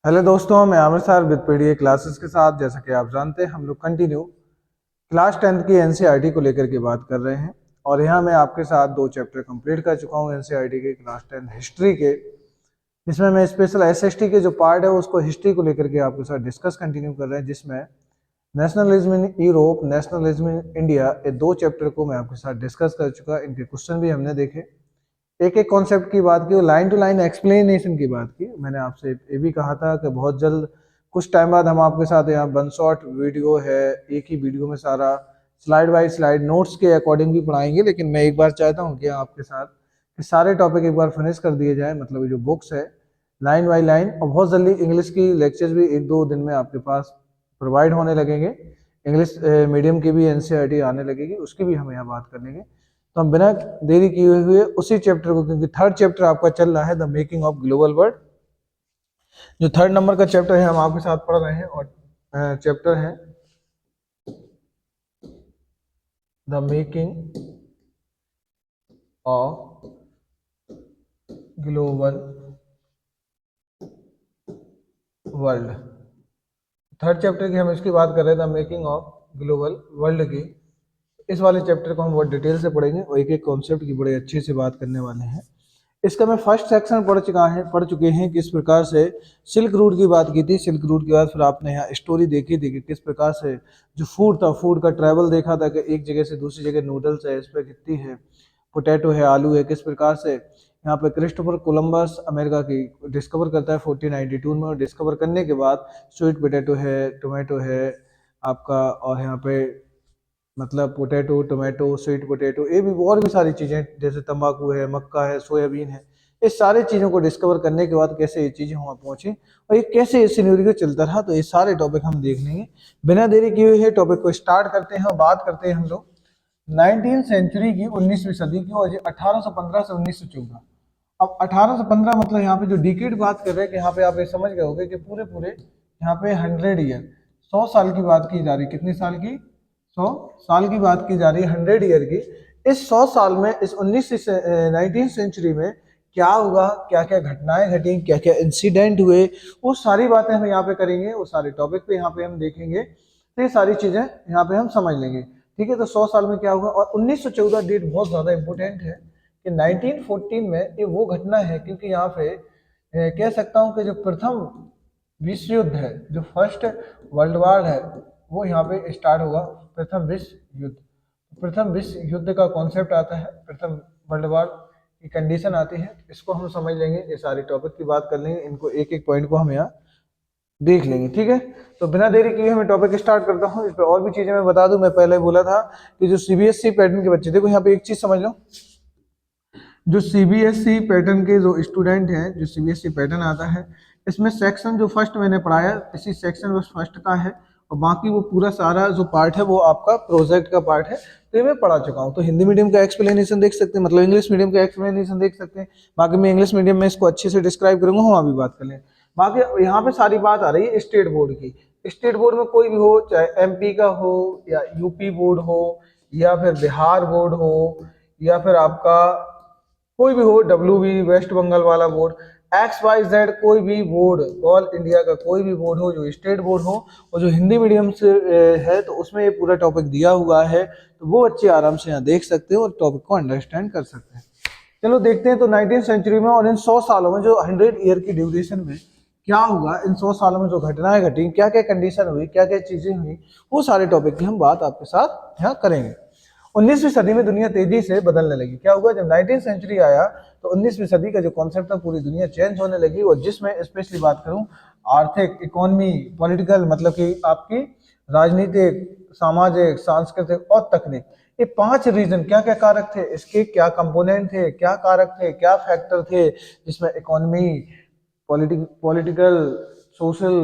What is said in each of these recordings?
Hello दोस्तों, मैं Aamir sir with PDA classes के साथ। जैसा कि आप जानते हैं, हम लोग कंटिन्यू क्लास 10th की एनसीईआरटी को लेकर के बात कर रहे हैं। और यहाँ मैं आपके साथ दो चैप्टर कंप्लीट कर चुका हूँ एनसीईआरटी के क्लास 10 हिस्ट्री के, जिसमें मैं स्पेशल एसएसटी के जो पार्ट है उसको हिस्ट्री को लेकर के आपके साथ डिस्कस कंटिन्यू कर रहे हैं, जिसमें nationalism in Europe, nationalism in India, ये दो चैप्टर को मैं आपके साथ डिस्कस कर चुका। इनके क्वेश्चन भी हमने देखे, एक एक कॉन्सेप्ट की बात की और लाइन टू लाइन एक्सप्लेनेशन की बात की। मैंने आपसे ये भी कहा था कि बहुत जल्द कुछ टाइम बाद हम आपके साथ यहाँ वन शॉट वीडियो है, एक ही वीडियो में सारा स्लाइड बाय स्लाइड नोट्स के अकॉर्डिंग भी पढ़ाएंगे। लेकिन मैं एक बार चाहता हूँ कि आपके साथ कि सारे टॉपिक एक बार फिनिश कर दिए जाए, मतलब जो बुक्स है लाइन बाय लाइन। और बहुत जल्दी इंग्लिश की लेक्चर्स भी एक दो दिन में आपके पास प्रोवाइड होने लगेंगे। इंग्लिश मीडियम की भी एनसीईआरटी आने लगेगी, उसकी भी हम यहाँ बात कर लेंगे। तो हम बिना देरी किए हुए उसी चैप्टर को, क्योंकि थर्ड चैप्टर आपका चल रहा है the making of global world, जो थर्ड नंबर का चैप्टर है हम आपके साथ पढ़ रहे हैं। और चैप्टर है the making of global world. Third chapter की हम इसकी बात कर रहे हैं, the making of global world की। इस वाले चैप्टर को हम बहुत डिटेल से पढ़ेंगे और एक एक कॉन्सेप्ट की बड़े अच्छे से बात करने वाले हैं। इसका मैं फर्स्ट सेक्शन पढ़ चुके हैं, किस प्रकार से सिल्क रूट की बात की थी। सिल्क रूट के बाद फिर आपने यहाँ स्टोरी देखी थी कि किस प्रकार से जो फूड था, फूड का ट्रैवल देखा था कि एक जगह से दूसरी जगह नूडल्स है, इस पर कितनी है, पोटैटो है, आलू है, किस प्रकार से यहाँ पे क्रिस्टोफर कोलंबस अमेरिका की डिस्कवर करता है 1492 में। और डिस्कवर करने के बाद स्वीट पोटैटो है, टोमेटो है आपका, और यहाँ पे मतलब पोटैटो, टोमेटो, स्वीट पोटैटो, ये भी और भी सारी चीज़ें जैसे तंबाकू है, मक्का है, सोयाबीन है, इस सारी चीज़ों को डिस्कवर करने के बाद कैसे ये चीज़ें वहाँ पहुँची और ये कैसे इस सिनेरियो चलता रहा, तो ये सारे टॉपिक हम देख लेंगे। बिना देरी किए हुए टॉपिक को स्टार्ट करते हैं और बात करते हैं हम लोग 19th सेंचुरी की, 19वीं सदी की, और 1815 से 1914। अब 1815 मतलब यहाँ पे जो डिकेड बात कर रहे हैं कि यहाँ पे आप ये समझ गए होंगे कि पूरे पूरे यहाँ पे 100 ईयर, 100 साल की बात की जा रही है। कितनी साल की? 100 साल की बात की जा रही है, 100 ईयर की। इस 100 साल में, इस 19th सेंचुरी में क्या हुआ, क्या क्या घटनाएं घटी, क्या क्या इंसिडेंट हुए, वो सारी बातें हम यहाँ पे करेंगे, वो सारे टॉपिक पे यहाँ पे हम देखेंगे। तो ये सारी चीजें यहाँ पे हम समझ लेंगे। ठीक है, तो 100 साल में क्या हुआ। और 1914 डेट बहुत ज्यादा इंपॉर्टेंट है कि 1914 में ये वो घटना है, क्योंकि यहाँ पे कह सकता हूँ कि जो प्रथम विश्व युद्ध है, जो फर्स्ट वर्ल्ड वार है, वो यहाँ पे स्टार्ट हुआ। प्रथम विश्व युद्ध, प्रथम विश्व युद्ध का कॉन्सेप्ट आता है, प्रथम वर्ल्ड वार की कंडीशन आती है। इसको हम समझ लेंगे, ये सारे टॉपिक की बात कर लेंगे, इनको एक एक पॉइंट को हम यहाँ देख लेंगे। ठीक है, तो बिना देरी किए मैं टॉपिक स्टार्ट करता हूँ। इस पर और भी चीजें मैं बता दूं, मैं पहले बोला था कि जो सीबीएसई पैटर्न के बच्चे, देखो यहाँ पे एक चीज समझ लो, जो सीबीएसई पैटर्न के जो स्टूडेंट हैं, जो सीबीएसई पैटर्न आता है, इसमें सेक्शन जो फर्स्ट मैंने पढ़ाया, इसी सेक्शन बस फर्स्ट का है, और बाकी वो पूरा सारा जो पार्ट है वो आपका प्रोजेक्ट का पार्ट है। तो ये मैं पढ़ा चुका हूँ। तो हिंदी मीडियम का एक्सप्लेनेशन देख सकते हैं, मतलब इंग्लिश मीडियम का एक्सप्लेनेशन देख सकते हैं। बाकी मैं इंग्लिश मीडियम में इसको अच्छे से डिस्क्राइब करूंगा, वहाँ भी बात कर लें। बाकी यहाँ पे सारी बात आ रही है स्टेट बोर्ड की। स्टेट बोर्ड में कोई भी हो, चाहे एमपी का हो या यूपी बोर्ड हो या फिर बिहार बोर्ड हो या फिर आपका कोई भी हो, डब्ल्यू बी वेस्ट बंगाल वाला बोर्ड, एक्स वाई जेड कोई भी बोर्ड, ऑल इंडिया का कोई भी बोर्ड हो, जो स्टेट बोर्ड हो और जो हिंदी मीडियम से है, तो उसमें ये पूरा टॉपिक दिया हुआ है। तो वो बच्चे आराम से यहाँ देख सकते हैं और टॉपिक को अंडरस्टैंड कर सकते हैं। चलो देखते हैं, तो 19th सेंचुरी में और इन 100 सालों में, जो 100 ईयर की ड्यूरेशन में क्या हुआ, इन 100 सालों में जो घटनाएं घटी, क्या क्या कंडीशन हुई, क्या क्या चीजें हुई, वो सारे टॉपिक की हम बात आपके साथ यहाँ करेंगे। 19वीं सदी में दुनिया तेजी से बदलने लगी। क्या हुआ, जब 19th सेंचुरी आया तो 19वीं सदी का जो कॉन्सेप्ट था, पूरी दुनिया चेंज होने लगी। और जिसमें स्पेशली बात करूं आर्थिक, इकोनॉमी, पॉलिटिकल, मतलब कि आपकी राजनीतिक, सामाजिक, सांस्कृतिक और तकनीक, ये 5 रीजन, क्या क्या कारक थे, इसके क्या कंपोनेंट थे, क्या कारक थे, क्या फैक्टर थे, जिसमें economy, political, social,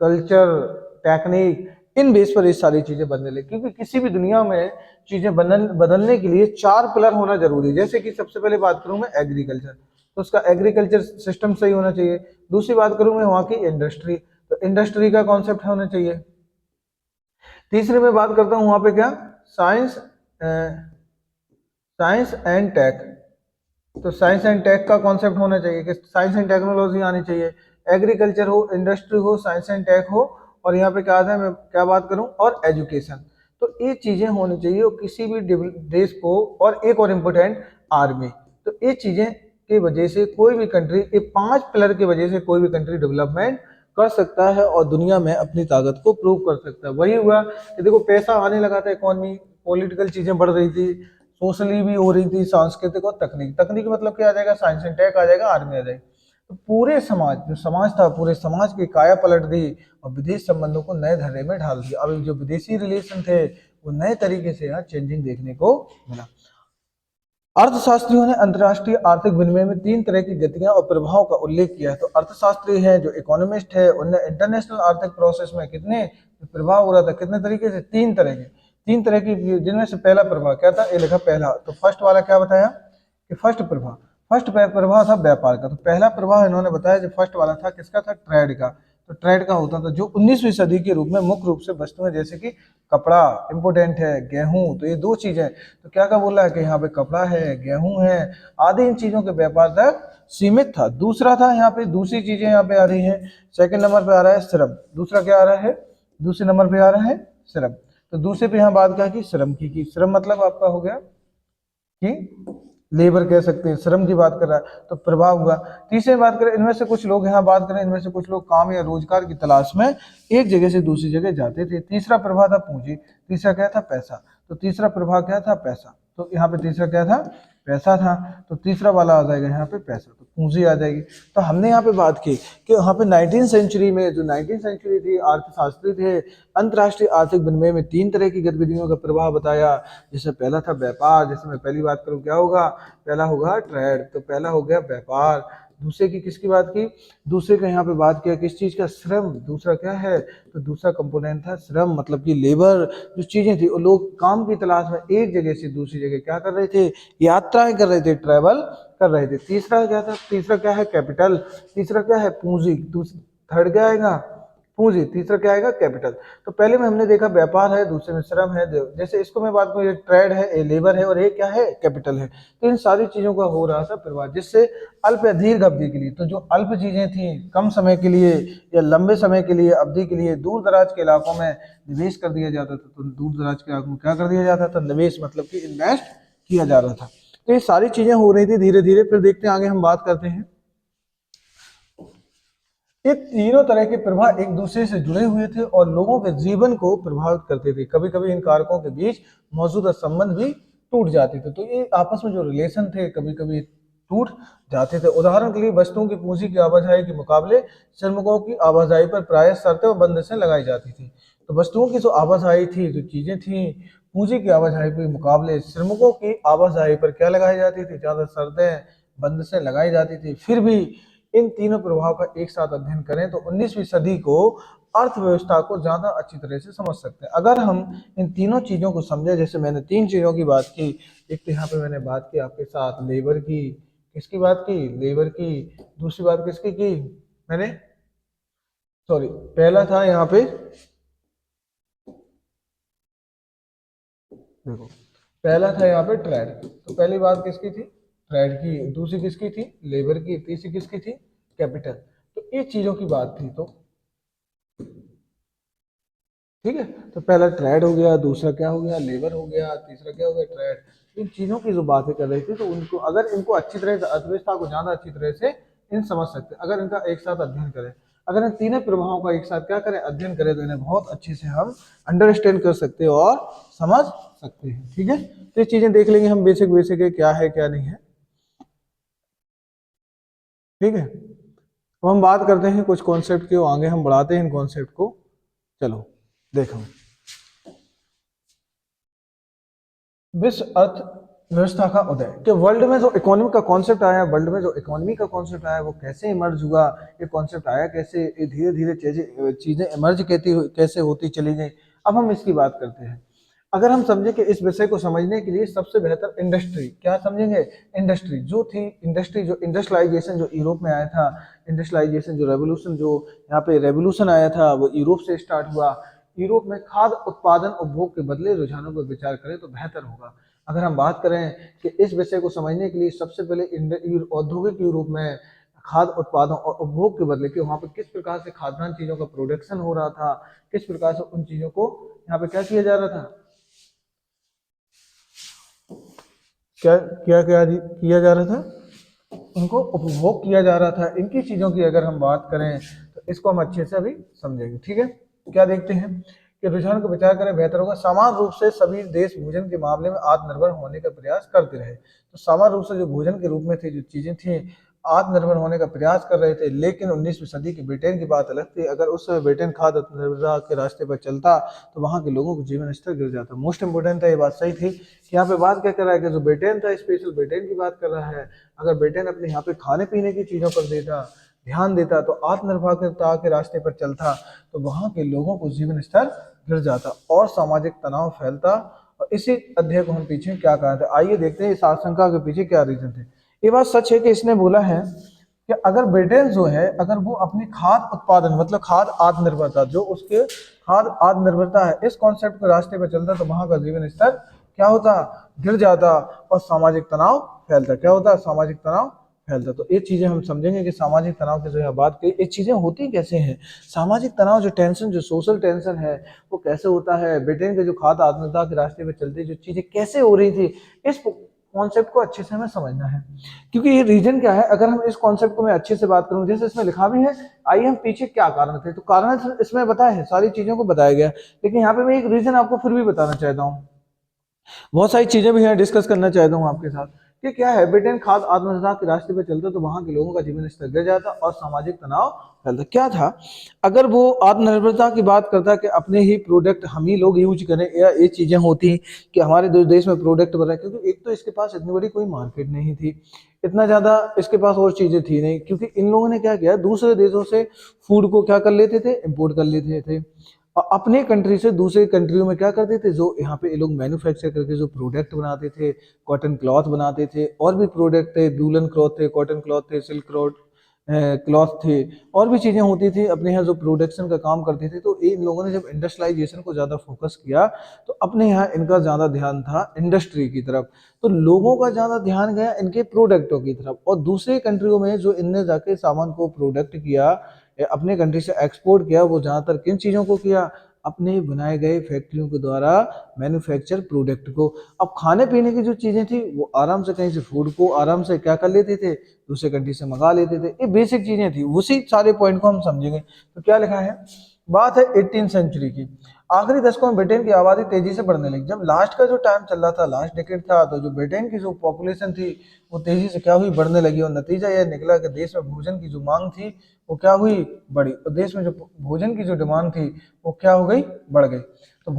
culture, technique, इन बेस पर ये सारी चीजें बनने लगी। क्योंकि किसी भी दुनिया में चीजें बदलने के लिए 4 पिलर होना जरूरी है। जैसे कि सबसे पहले बात करूं मैं एग्रीकल्चर, तो उसका एग्रीकल्चर सिस्टम सही होना चाहिए। दूसरी बात करूं मैं वहां की इंडस्ट्री, तो इंडस्ट्री का कॉन्सेप्ट होना चाहिए। तीसरे में बात करता हूं वहां पे क्या, साइंस, साइंस एंड टेक, तो साइंस एंड टेक का कॉन्सेप्ट होना चाहिए कि साइंस एंड टेक्नोलॉजी आनी चाहिए। एग्रीकल्चर हो, इंडस्ट्री हो, साइंस एंड टेक हो, और यहाँ पे क्या आता है, मैं क्या बात करूँ, और एजुकेशन। तो ये चीजें होनी चाहिए और किसी भी देश को, और एक और इम्पोर्टेंट, आर्मी। तो ये चीजें की वजह से कोई भी कंट्री, ये 5 पिलर की वजह से कोई भी कंट्री डेवलपमेंट कर सकता है और दुनिया में अपनी ताकत को प्रूव कर सकता है। वही हुआ कि देखो पैसा आने लगा था, इकोनॉमी, पॉलिटिकल चीजें बढ़ रही थी, सोशली भी हो रही थी, सांस्कृतिक और तकनीक, तकनीक मतलब क्या आ जाएगा, साइंस एंड टेक आ जाएगा, आर्मी आ जाएगी। तो पूरे समाज, जो समाज था, पूरे समाज की काया पलट दी और विदेश संबंधों को नए धर्रे में ढाल दिया। अब जो विदेशी रिलेशन थे वो नए तरीके से यहाँ चेंजिंग देखने को मिला। अर्थशास्त्रियों ने अंतर्राष्ट्रीय आर्थिक विनिमय में 3 तरह की गतियां और प्रभाव का उल्लेख किया है। तो अर्थशास्त्री है, जो इकोनॉमिस्ट है, उनने इंटरनेशनल आर्थिक प्रोसेस में कितने प्रभाव हो रहा था, कितने तरीके से, 3 तरह के, 3 तरह की, जिनमें से पहला प्रभाव क्या था, ये लिखा पहला। तो फर्स्ट वाला क्या बताया कि फर्स्ट प्रभाव, फर्स्ट प्रभाव था व्यापार का। तो पहला प्रभाव इन्होंने बताया जो फर्स्ट वाला था, किसका था, ट्रेड का। तो ट्रेड का होता था, जो 19वीं सदी के रूप में मुख्य रूप से वस्तुएं, जैसे कि कपड़ा इंपोर्टेंट है, गेहूं, तो ये 2 चीजें। तो क्या क्या बोल रहा है कि यहाँ पे कपड़ा है, गेहूं है आदि, इन चीजों के व्यापार तक सीमित था। दूसरा था यहाँ पे, दूसरी चीजें यहाँ पे आ रही है, सेकंड नंबर पे आ रहा है श्रम। दूसरा क्या आ रहा है, दूसरे नंबर पे आ रहा है श्रम। तो दूसरे पे यहाँ बात क्या की, श्रम की श्रम मतलब आपका हो गया कि लेबर कह सकते हैं, श्रम की बात कर रहा है, तो प्रभाव हुआ। तीसरे बात करें, इनमें से कुछ लोग, यहाँ बात करें, इनमें से कुछ लोग काम या रोजगार की तलाश में एक जगह से दूसरी जगह जाते थे। तीसरा प्रभाव था पूंजी। तीसरा क्या था, पैसा। तो तीसरा प्रभाव क्या था, पैसा। तो यहाँ पे तीसरा क्या था, पैसा था। तो तीसरा वाला आ जाएगा यहाँ पे पैसा, तो पूंजी आ जाएगी। तो हमने यहाँ पे बात की कि यहाँ पे 19वीं सेंचुरी में, जो 19वीं सेंचुरी थी, अर्थशास्त्री थे, अंतर्राष्ट्रीय आर्थिक विनिमय में 3 तरह की गतिविधियों का प्रभाव बताया। जैसे पहला था व्यापार, जैसे मैं पहली बात करूँ क्या होगा, पहला होगा ट्रेड, तो पहला हो गया व्यापार। दूसरे की किसकी बात की, दूसरे का यहाँ पे बात किया किस चीज का, श्रम। दूसरा क्या है, तो दूसरा कंपोनेंट था श्रम, मतलब कि लेबर, जो चीजें थी, और लोग काम की तलाश में एक जगह से दूसरी जगह क्या कर रहे थे, यात्राएं कर रहे थे, ट्रेवल कर रहे थे। तीसरा क्या था, तीसरा क्या है, कैपिटल। तीसरा क्या है, पूंजी। थर्ड क्या आएगा, पूंजी। तीसरा क्या आएगा, कैपिटल। तो पहले में हमने देखा व्यापार है, दूसरे में श्रम है, जैसे इसको मैं बात करूँ, ये ट्रेड है, ये लेबर है, और ये क्या है, कैपिटल है। तो इन सारी चीजों का हो रहा था प्रवाह, जिससे अल्प या दीर्घ अवधि के लिए, तो जो अल्प चीजें थी, कम समय के लिए या लंबे समय के लिए, अवधि के लिए, दूर दराज के इलाकों में निवेश कर दिया जाता था। तो दूर दराज के इलाकों में क्या कर दिया जाता था, निवेश, मतलब कि इन्वेस्ट किया जा रहा था। तो ये सारी चीजें हो रही थी धीरे धीरे। फिर देखते हैं आगे, हम बात करते हैं, ये तीनों तरह के प्रभाव एक दूसरे से जुड़े हुए थे और लोगों के जीवन को प्रभावित करते थे। कभी कभी इन कारकों के बीच मौजूदा संबंध भी टूट जाते थे। तो ये आपस में जो रिलेशन थे कभी कभी टूट जाते थे। उदाहरण के लिए वस्तुओं की पूंजी की आवाजाही के मुकाबले श्रमिकों की आवाजाही पर प्रायः शर्तें और बंदिशें लगाई जाती थी। तो वस्तुओं की जो आवाजाही थी, जो चीजें थी, पूंजी की आवाजाही के मुकाबले श्रमिकों की आवाजाही पर क्या लगाई जाती थी, ज्यादा शर्तें, बंदिशें लगाई जाती थी। फिर भी इन तीनों प्रभाव का एक साथ अध्ययन करें तो 19वीं सदी को अर्थव्यवस्था को ज्यादा अच्छी तरह से समझ सकते हैं। अगर हम इन तीनों चीजों को समझे, जैसे मैंने 3 चीजों की बात की, एक तो यहाँ पे मैंने बात की आपके साथ लेबर की, किसकी बात की, लेबर की। दूसरी बात किसकी की मैंने, सॉरी, पहला था यहाँ पे, देखो, पहला था यहाँ पे ट्रेड। तो पहली बात किसकी थी, ट्रेड की। दूसरी किसकी थी, लेबर की। तीसरी किसकी थी, कैपिटल। तो ये चीजों की बात थी। तो ठीक है, तो पहला ट्रेड हो गया, दूसरा क्या हो गया, लेबर हो गया, तीसरा क्या हो गया, ट्रेड। इन चीजों की जो बातें कर रही थी, तो उनको अगर इनको अच्छी तरह से, अर्थव्यवस्था को ज्यादा अच्छी तरह से इन समझ सकते हैं अगर इनका एक साथ अध्ययन करें। अगर इन तीनों प्रभावों का एक साथ क्या करें, अध्ययन करें, तो इन्हें बहुत अच्छे से हम अंडरस्टैंड कर सकते हैं और समझ सकते हैं। ठीक है, तो ये चीजें देख लेंगे हम, बेसिक बेसिक है, क्या है क्या नहीं है। ठीक है, तो हम बात करते हैं कुछ कॉन्सेप्ट की, आगे हम बढ़ाते हैं इन कॉन्सेप्ट को। चलो देखो, विश्व अर्थव्यवस्था का उदय, कि वर्ल्ड में जो इकोनॉमी का कॉन्सेप्ट आया, वर्ल्ड में जो इकोनॉमी का कॉन्सेप्ट आया, वो कैसे इमर्ज हुआ, ये कॉन्सेप्ट आया कैसे, ये धीरे धीरे चीजें इमर्ज कैसे होती चली गई। अब हम इसकी बात करते हैं। अगर हम समझें कि इस विषय को समझने के लिए सबसे बेहतर इंडस्ट्री, क्या समझेंगे, इंडस्ट्री जो थी, इंडस्ट्री जो इंडस्ट्रियलाइजेशन जो यूरोप में आया था, इंडस्ट्रियलाइजेशन जो रेवोल्यूशन, जो यहाँ पे रेवोल्यूशन आया था, वो यूरोप से स्टार्ट हुआ। यूरोप में खाद्य उत्पादन उपभोग के बदले रुझानों पर विचार करें तो बेहतर होगा। अगर हम बात करें कि इस विषय को समझने के लिए सबसे पहले औद्योगिक यूरोप में खाद्य उत्पादों और उपभोग के बदले कि वहाँ पे किस प्रकार से खाद्यान्न चीजों का प्रोडक्शन हो रहा था, किस प्रकार से उन चीजों को यहाँ पे क्या किया जा रहा था, क्या क्या क्या किया जा रहा था, उनको उपभोग किया जा रहा था। इनकी चीजों की अगर हम बात करें तो इसको हम अच्छे से अभी समझेंगे। ठीक है, क्या देखते हैं कि रुझान को विचार करें बेहतर होगा। समान रूप से सभी देश भोजन के मामले में आत्मनिर्भर होने का प्रयास करते रहे। तो समान रूप से जो भोजन के रूप में थे, जो चीजें थी, आत्मनिर्भर होने का प्रयास कर रहे थे। लेकिन 19वीं सदी की ब्रिटेन की बात अलग थी। अगर उस समय ब्रिटेन खाद्य आत्मनिर्भरता के रास्ते पर चलता तो वहां के लोगों का जीवन स्तर गिर जाता। मोस्ट इंपोर्टेंट था, ये बात सही थी कि यहाँ पे बात क्या कर रहा है कि जो ब्रिटेन था, स्पेशल ब्रिटेन की बात कर रहा है। अगर ब्रिटेन अपने यहाँ पे खाने पीने की चीजों पर देता ध्यान देता, तो आत्मनिर्भरता के रास्ते पर चलता, तो वहां के लोगों को जीवन स्तर गिर जाता और सामाजिक तनाव फैलता। और इसी अध्यय को हम पीछे क्या कहा था, आइए देखते हैं इस आशंका के पीछे क्या रीजन थे। ये बात सच है कि इसने बोला है कि अगर ब्रिटेन जो है, अगर वो अपनी खाद्य उत्पादन मतलब खाद्य आत्मनिर्भरता, जो उसके खाद्य आत्मनिर्भरता है, इस कॉन्सेप्ट के रास्ते पर चलता, तो वहां का जीवन स्तर क्या होता, गिर जाता और सामाजिक तनाव फैलता। क्या होता, सामाजिक तनाव फैलता। तो ये चीजें हम समझेंगे कि सामाजिक तनाव की जो है बात की, ये चीजें होती कैसे हैं। सामाजिक तनाव, जो टेंशन, जो सोशल टेंशन है, वो कैसे होता है। ब्रिटेन के जो खाद्य आत्मनिर्भरता के रास्ते पे चलती जो चीजें कैसे हो रही थी, इस कॉन्सेप्ट को अच्छे से हमें समझना है। क्योंकि ये रीजन क्या है, अगर हम इस कॉन्सेप्ट को मैं अच्छे से बात करूं, जैसे इसमें लिखा भी है, आइए हम पीछे क्या कारण थे। तो कारण इसमें बताया है, सारी चीजों को बताया गया, लेकिन यहाँ पे मैं एक रीजन आपको फिर भी बताना चाहता हूँ। बहुत सारी चीजें भी यहाँ डिस्कस करना चाहता हूँ आपके साथ कि क्या है, ब्रिटेन खाद्य आत्मनिर्भरता के रास्ते पे चलता तो वहां के लोगों का जीवन स्तर गिर जाता और सामाजिक तनाव फैलता। क्या था, अगर वो आत्मनिर्भरता की बात करता कि अपने ही प्रोडक्ट हम ही लोग यूज करें, या ये चीजें होती कि हमारे देश में प्रोडक्ट बना, क्योंकि एक तो इसके पास इतनी बड़ी कोई मार्केट नहीं थी, इतना ज्यादा इसके पास और चीजें थी नहीं, क्योंकि इन लोगों ने क्या किया, दूसरे देशों से फूड को क्या कर लेते थे, इम्पोर्ट कर लेते थे, और अपने कंट्री से दूसरे कंट्रियों में क्या करते थे, जो यहाँ पे ये लोग मैन्युफैक्चर करके जो प्रोडक्ट बनाते थे, कॉटन क्लॉथ बनाते थे, और भी प्रोडक्ट थे, वूलन क्लॉथ थे, कॉटन क्लॉथ थे, सिल्क क्लॉथ थे, और भी चीजें होती थी, अपने यहाँ जो प्रोडक्शन का काम करते थे। तो इन लोगों ने जब इंडस्ट्रियलाइजेशन को ज्यादा फोकस किया, तो अपने यहाँ इनका ज्यादा ध्यान था इंडस्ट्री की तरफ, तो लोगों का ज्यादा ध्यान गया इनके प्रोडक्टों की तरफ। और दूसरे कंट्रियों में जो इनने जाके सामान को प्रोडक्ट किया, अपने कंट्री से एक्सपोर्ट किया, वो ज़्यादातर किन चीज़ों को किया, अपने बनाए गए फैक्ट्रियों के द्वारा मैन्युफैक्चर प्रोडक्ट को। अब खाने पीने की जो चीज़ें थी, वो आराम से कहीं से फूड को आराम से क्या कर लेते थे, दूसरे कंट्री से मंगा लेते थे। ये बेसिक चीज़ें थी, उसी सारे पॉइंट को हम समझेंगे। तो क्या लिखा है, बात है 18वीं सेंचुरी की। आखिरी दशकों में ब्रिटेन की आबादी तेजी से बढ़ने लगी। जब लास्ट का जो टाइम चल रहा था, लास्ट डिकेड था, तो जो ब्रिटेन की जो पॉपुलेशन थी, वो तेजी से क्या हुई, बढ़ने लगी। और नतीजा यह निकला कि देश में भोजन की जो मांग थी, वो क्या हुई, बढ़ी। और देश में जो भोजन की जो डिमांड थी, वो क्या हो गई, बढ़ गई। तो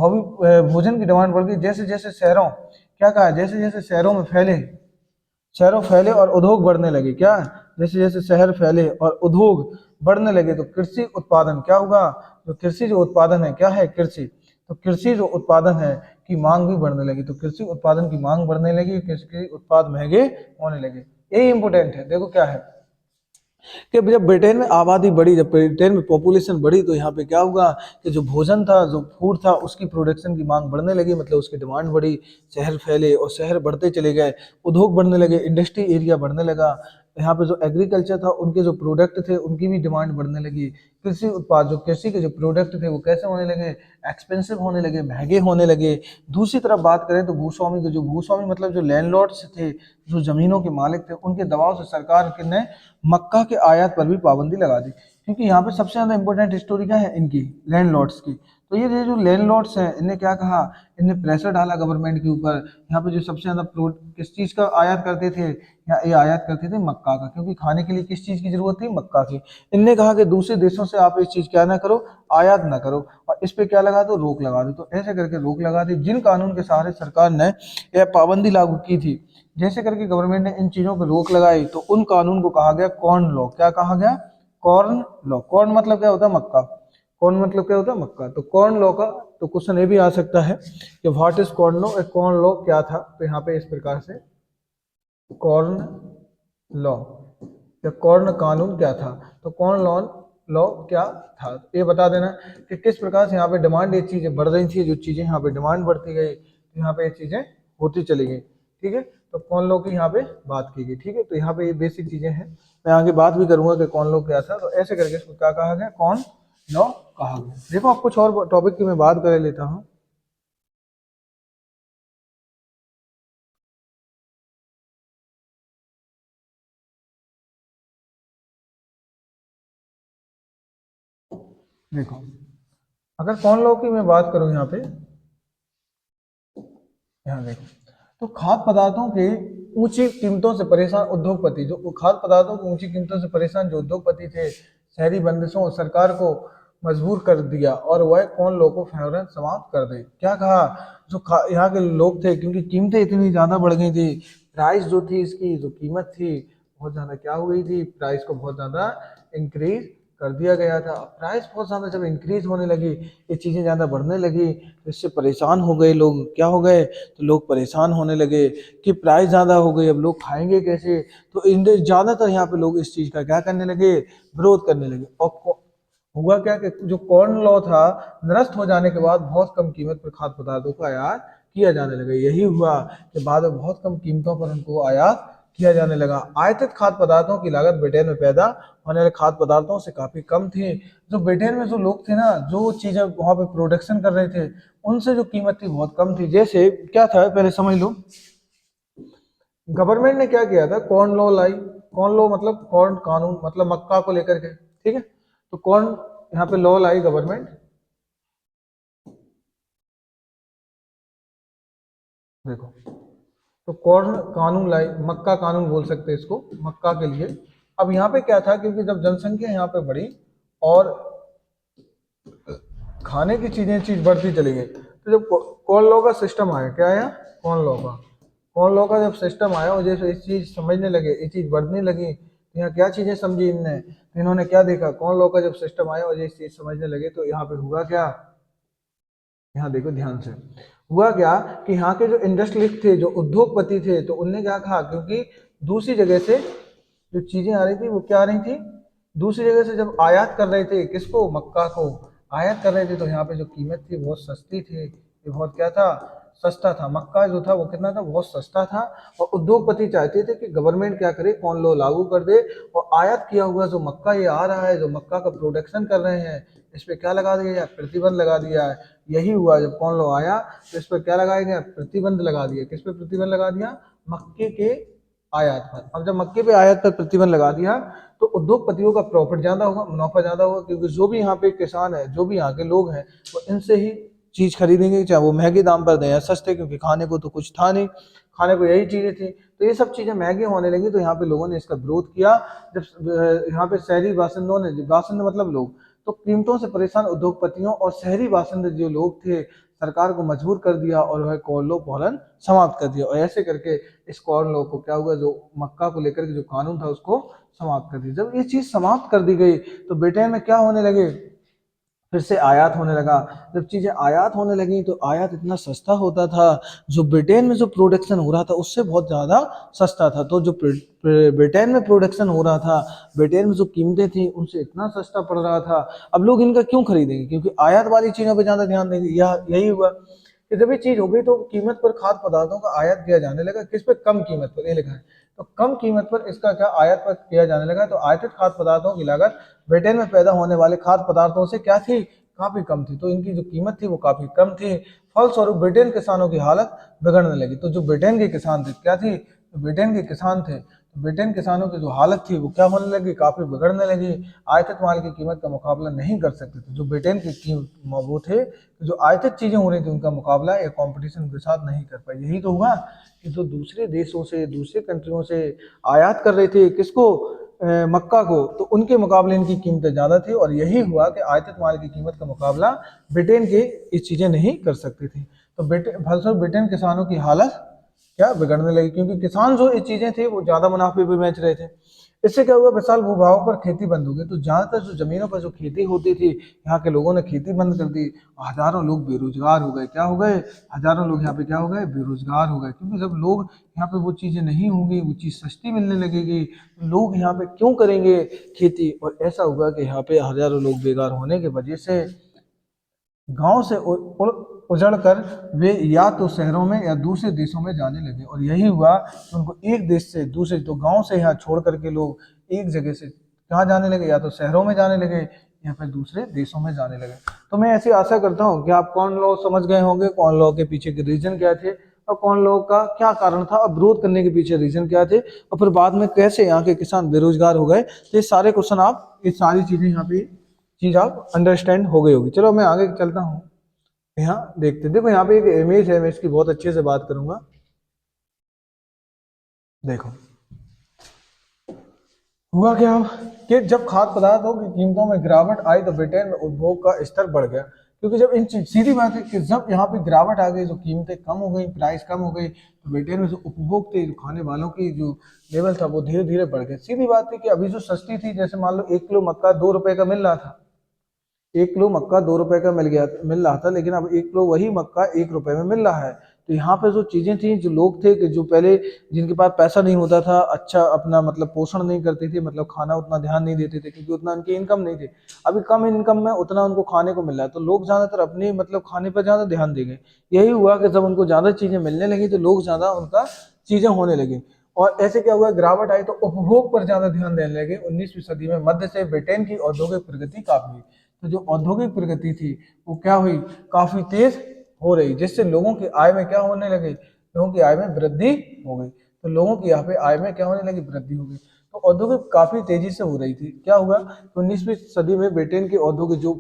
भोजन की डिमांड बढ़ गई। जैसे जैसे शहरों, क्या कहा, जैसे जैसे शहरों में फैले, शहरों फैले और उद्योग बढ़ने लगे, क्या, जैसे जैसे शहर फैले और उद्योग बढ़ने लगे, तो कृषि उत्पादन क्या होगा, जो कृषि जो उत्पादन है, क्या है, कृषि, तो कृषि जो उत्पादन है की मांग भी बढ़ने लगी। तो कृषि उत्पादन की मांग बढ़ने लगी, कृषि उत्पाद महंगे होने लगे। यही इंपोर्टेंट है। देखो क्या है कि जब ब्रिटेन में आबादी बढ़ी, जब ब्रिटेन में पॉपुलेशन बढ़ी, तो यहाँ पे क्या हुआ कि जो भोजन था, जो फूड था, उसकी प्रोडक्शन की मांग बढ़ने लगी, मतलब उसकी डिमांड बढ़ी, शहर फैले और शहर बढ़ते चले गए, उद्योग बढ़ने लगे, इंडस्ट्री एरिया बढ़ने लगा। यहाँ पे जो एग्रीकल्चर था, उनके जो प्रोडक्ट थे, उनकी भी डिमांड बढ़ने लगी। कृषि उत्पाद, जो कृषि के जो प्रोडक्ट थे, वो कैसे होने लगे, एक्सपेंसिव होने लगे, महंगे होने लगे। दूसरी तरफ बात करें तो भूस्वामी के, जो भूस्वामी मतलब जो लैंडलॉर्ड्स थे, जो जमीनों के मालिक थे, उनके दबाव से सरकार ने मक्का के आयात पर भी पाबंदी लगा दी। क्योंकि यहाँ पे सबसे ज्यादा इंपॉर्टेंट स्टोरी क्या है, इनकी लैंडलॉर्ड्स की। तो ये जो लैंडलॉर्ड्स हैं, इन्हें क्या कहा, इन्हें प्रेशर डाला गवर्नमेंट के ऊपर। यहाँ पे जो सबसे ज्यादा किस चीज का आयात करते थे, ये आयात करते थे मक्का का, क्योंकि खाने के लिए किस चीज की जरूरत थी, मक्का की। इनने कहा कि दूसरे देशों से आप इस चीज क्या ना करो, आयात ना करो, और इस पे क्या लगा दो, रोक लगा दो। तो ऐसे करके रोक लगा दी। जिन कानून के सहारे सरकार ने यह पाबंदी लागू की थी, जैसे करके गवर्नमेंट ने इन चीजों पर रोक लगाई, तो उन कानून को कहा गया कॉर्न लॉ। क्या कहा गया, कॉर्न लॉ। कॉर्न मतलब क्या होता है, मक्का। कॉर्न मतलब क्या होता है, मक्का। तो कॉर्न लॉ का तो क्वेश्चन ये भी आ सकता है कि what is corn law, corn law क्या था। तो यहाँ पे इस प्रकार से कॉर्न लॉ या कॉर्न कानून क्या था, तो कॉर्न लॉ लॉ क्या था, ये बता देना कि किस प्रकार से यहाँ पे डिमांड, ये चीजें बढ़ रही थी, जो चीजें यहाँ पे डिमांड बढ़ती गई, यहाँ पे ये चीजें होती चली गई। ठीक है। तो कौन लॉ की यहाँ पे बात की गई, ठीक है। तो यहाँ पे ये बेसिक चीजें हैं, मैं आगे बात भी करूंगा कि कौन लॉ क्या था। तो ऐसे करके इसको क्या कहा गया, कौन लॉ कहा गया। देखो आप कुछ और टॉपिक की मैं बात कर लेता हूँ। देखो अगर कौन लॉ की मैं बात करूं यहाँ पे, यहाँ देखो, तो खाद्य पदार्थों के ऊंची कीमतों से परेशान उद्योगपति, जो खाद्य पदार्थों की ऊंची कीमतों से परेशान जो उद्योगपति थे, शहरी बंदिशों और सरकार को मजबूर कर दिया और वह कौन लोग को फौरन समाप्त कर दे। क्या कहा, जो यहाँ के लोग थे, क्योंकि कीमतें इतनी ज्यादा बढ़ गई थी, प्राइस जो थी इसकी जो कीमत थी बहुत ज्यादा क्या हो गई थी, प्राइस को बहुत ज्यादा इंक्रीज कर दिया गया था। प्राइस बहुत ज्यादा जब इंक्रीज होने लगी, ये चीजें ज्यादा बढ़ने लगी, तो इससे परेशान हो गए लोग। क्या हो गए, तो लोग परेशान होने लगे कि प्राइस ज्यादा हो गई, अब लोग खाएंगे कैसे। तो ज्यादातर यहाँ पे लोग इस चीज का क्या करने लगे, विरोध करने लगे। और हुआ क्या कि जो कॉर्न लॉ था निरस्त हो जाने के बाद बहुत कम कीमत पर खाद्य पदार्थों का आयात किया जाने लगा। यही हुआ कि बाद में बहुत कम कीमतों पर उनको आयात किया जाने लगा। आयातित खाद्य पदार्थों की लागत ब्रिटेन में पैदा होने वाले खाद्य पदार्थों से काफी कम थी। जो ब्रिटेन में जो लोग थे ना, जो चीजें वहां पे प्रोडक्शन कर रहे थे, उनसे जो कीमत थी बहुत कम थी। जैसे क्या था पहले समझ लो, गवर्नमेंट ने क्या किया था, कॉर्न लॉ लाई। कॉर्न लॉ मतलब कॉर्न कानून, मतलब मक्का को लेकर के, ठीक है। तो कॉर्न यहाँ पे लॉ लाई गवर्नमेंट, देखो, तो कॉर्न कानून लाई, मक्का कानून बोल सकते हैं इसको, मक्का के लिए। अब यहाँ पे क्या था, क्योंकि जब जनसंख्या यहाँ पे बढ़ी और खाने की चीज बढ़ती चली गई, तो जब कॉर्न लॉ का सिस्टम आया, क्या आया, कॉर्न लॉ का, कॉर्न लॉ का जब सिस्टम आया और जैसे इस चीज समझने लगे, ये चीज बढ़ने लगी, तो यहाँ क्या चीजें समझी इनने, तो इन्होंने क्या देखा, कॉर्न लॉ का जब सिस्टम आया और ये चीज समझने लगे, तो यहाँ पे हुआ क्या, यहाँ देखो ध्यान से, हुआ क्या कि यहाँ के जो इंडस्ट्रियलिस्ट थे, जो उद्योगपति थे, तो उनने क्या कहा, क्योंकि दूसरी जगह से जो चीजें आ रही थी वो क्या आ रही थी, दूसरी जगह से जब आयात कर रहे थे, किसको, मक्का को आयात कर रहे थे, तो यहाँ पे जो कीमत थी बहुत सस्ती थी, ये बहुत क्या था, सस्ता था। मक्का जो था वो कितना था, बहुत सस्ता था। और उद्योगपति चाहते थे कि गवर्नमेंट क्या करे, कौन लो लागू कर दे, और आयात किया हुआ जो मक्का ये आ रहा है, जो मक्का का प्रोडक्शन कर रहे हैं, इस पे क्या लगा दिया, प्रतिबंध लगा दिया है। यही हुआ, जब कौन लो आया तो इस पर क्या लगाया गया, प्रतिबंध लगा दिया। किस पे प्रतिबंध लगा दिया, मक्के के आयात पर। अब जब मक्के पे आयात पर प्रतिबंध लगा दिया, तो उद्योगपतियों का प्रॉफिट ज्यादा होगा, मुनाफा ज्यादा होगा, क्योंकि जो भी यहाँ पे किसान है, जो भी यहाँ के लोग हैं, वो इनसे ही चीज खरीदेंगे, चाहे वो महंगे दाम पर दें या सस्ते, क्योंकि खाने को तो कुछ था नहीं, खाने को यही चीजें थी। तो ये सब चीजें महंगी होने लगी, तो यहाँ पे लोगों ने इसका विरोध किया। जब यहाँ पे शहरी बासिंदों ने, बासिंदे मतलब लोग, तो कीमतों से परेशान उद्योगपतियों और शहरी बासिंदे जो लोग थे, सरकार को मजबूर कर दिया और वह कॉर्न लॉ फौरन समाप्त कर दिया। और ऐसे करके इस कॉर्न लॉ को क्या हुआ, जो मक्का को लेकर के जो कानून था उसको समाप्त कर दिया। जब ये चीज समाप्त कर दी गई, तो ब्रिटेन में क्या होने लगे, फिर से आयात होने लगा। जब चीजें आयात होने लगी, तो आयात इतना सस्ता होता था, जो ब्रिटेन में जो प्रोडक्शन हो रहा था उससे बहुत ज्यादा सस्ता था। तो जो ब्रिटेन में प्रोडक्शन हो रहा था, ब्रिटेन में जो कीमतें थी उनसे इतना सस्ता पड़ रहा था। अब लोग इनका क्यों खरीदेंगे, क्योंकि आयात वाली चीजों पर ज्यादा ध्यान देंगे। यही हुआ कि जब ये चीज हो गई, तो कीमत पर खाद्य पदार्थों का आयात किया जाने लगा। किस पे, कम कीमत पर, ये लिखा है। तो कम कीमत पर इसका क्या, आयात पर किया जाने लगा। तो आयातित खाद्य पदार्थों की लागत ब्रिटेन में पैदा होने वाले खाद्य पदार्थों से क्या थी, काफी कम थी। तो इनकी जो कीमत थी वो काफी कम थी। फलस्वरूप ब्रिटेन किसानों की हालत बिगड़ने लगी। तो जो ब्रिटेन के किसान थे, क्या थी, जो ब्रिटेन के किसान थे, तो ब्रिटेन किसानों की जो हालत थी वो क्या होने लगी, काफी बिगड़ने लगी। आयातित माल की कीमत का मुकाबला नहीं कर सकते थे जो ब्रिटेन के वो थे, जो आयातित चीजें हो रही थी उनका मुकाबला या कंपटीशन के साथ नहीं कर पाई। यही तो हुआ कि जो दूसरे देशों से, दूसरे कंट्रियों से आयात कर रहे थे, किसको, मक्का को, तो उनके मुकाबले इनकी कीमतें ज्यादा थी। और यही हुआ कि आयातित माल की कीमत का मुकाबला ब्रिटेन के इस चीजें नहीं कर सकती थी। तो फलस्वरूप ब्रिटेन किसानों की हालत क्या, बिगड़ने लगी, क्योंकि किसान जो ये चीजें थे वो ज्यादा मुनाफे पे बेच रहे थे। इससे क्या हुआ, विशाल भूभागों पर खेती बंद हो गई। तो ज्यादातर जो जमीनों पर जो खेती होती थी, यहाँ के लोगों ने खेती बंद कर दी। हजारों लोग बेरोजगार हो गए। क्या हो गए, हजारों लोग यहाँ पे क्या हो गए, बेरोजगार हो गए। क्योंकि जब लोग यहाँ पे, वो चीजें नहीं होंगी, वो चीज सस्ती मिलने लगेगी, तो लोग यहाँ पे क्यों करेंगे खेती। और ऐसा हुआ कि यहाँ पे हजारों लोग बेकार होने की वजह से गांव से उजड़ कर वे या तो शहरों में या दूसरे देशों में जाने लगे, और यही हुआ कि उनको एक देश से दूसरे, तो गांव से यहाँ छोड़ करके लोग एक जगह से कहाँ जाने लगे, या तो शहरों में जाने लगे या फिर दूसरे देशों में जाने लगे। तो मैं ऐसी आशा करता हूँ कि आप कौन लॉ समझ गए होंगे, कौन लॉ के पीछे के रीजन क्या थे, और कौन लॉ का क्या कारण था, और विरोध करने के पीछे रीजन क्या थे, और फिर बाद में कैसे यहाँ के किसान बेरोजगार हो गए। तो ये सारे क्वेश्चन आप, ये सारी चीजें यहाँ पे चीज आप अंडरस्टैंड हो गई होगी। चलो मैं आगे चलता हूँ। यहाँ देखते, देखो यहाँ पे एक इमेज है, मैं इसकी बहुत अच्छे से बात करूंगा। देखो हुआ क्या कि जब खाद्य पदार्थों की कीमतों में गिरावट आई तो ब्रिटेन में उपभोग का स्तर बढ़ गया, क्योंकि जब इन सीधी बात है कि जब यहाँ पे गिरावट आ गई, जो कीमतें कम हो गई, प्राइस कम हो गई, तो ब्रिटेन में जो उपभोग थे, जो खाने वालों की जो लेवल था वो धीरे धीरे बढ़ गया। सीधी बात है कि अभी जो सस्ती थी, जैसे मान लो 1 किलो मक्का 2 रुपए का मिल रहा था, 1 किलो मक्का 2 रुपए का मिल रहा था, लेकिन अब 1 किलो वही मक्का 1 रुपए में मिल रहा है। तो यहाँ पे जो चीजें थी, जो लोग थे कि जो पहले जिनके पास पैसा नहीं होता था, अच्छा अपना मतलब पोषण नहीं करते थे, मतलब खाना उतना ध्यान नहीं देते थे, क्योंकि उतना उनकी इनकम नहीं थी। अभी कम इनकम में उतना उनको खाने को मिल रहा है, तो लोग ज्यादातर अपने मतलब खाने पर ज्यादा ध्यान देंगे। यही हुआ कि जब उनको ज्यादा चीजें मिलने लगी तो लोग ज्यादा उनका चीजें होने लगी, और ऐसे क्या हुआ, गिरावट आई तो उपभोग पर ज्यादा ध्यान देने लगे। 19वीं सदी में मध्य से ब्रिटेन की औद्योगिक प्रगति काफी हुई। तो जो औद्योगिक प्रगति थी वो क्या हुई, काफी तेज हो रही, जिससे लोगों की आय में क्या होने लगे, लोगों की आय में वृद्धि हो गई। तो लोगों की यहाँ पे आय में क्या होने लगी, वृद्धि हो गई। तो औद्योगिक काफी तेजी से हो रही थी। क्या हुआ, 19वीं सदी में ब्रिटेन की औद्योगिक जो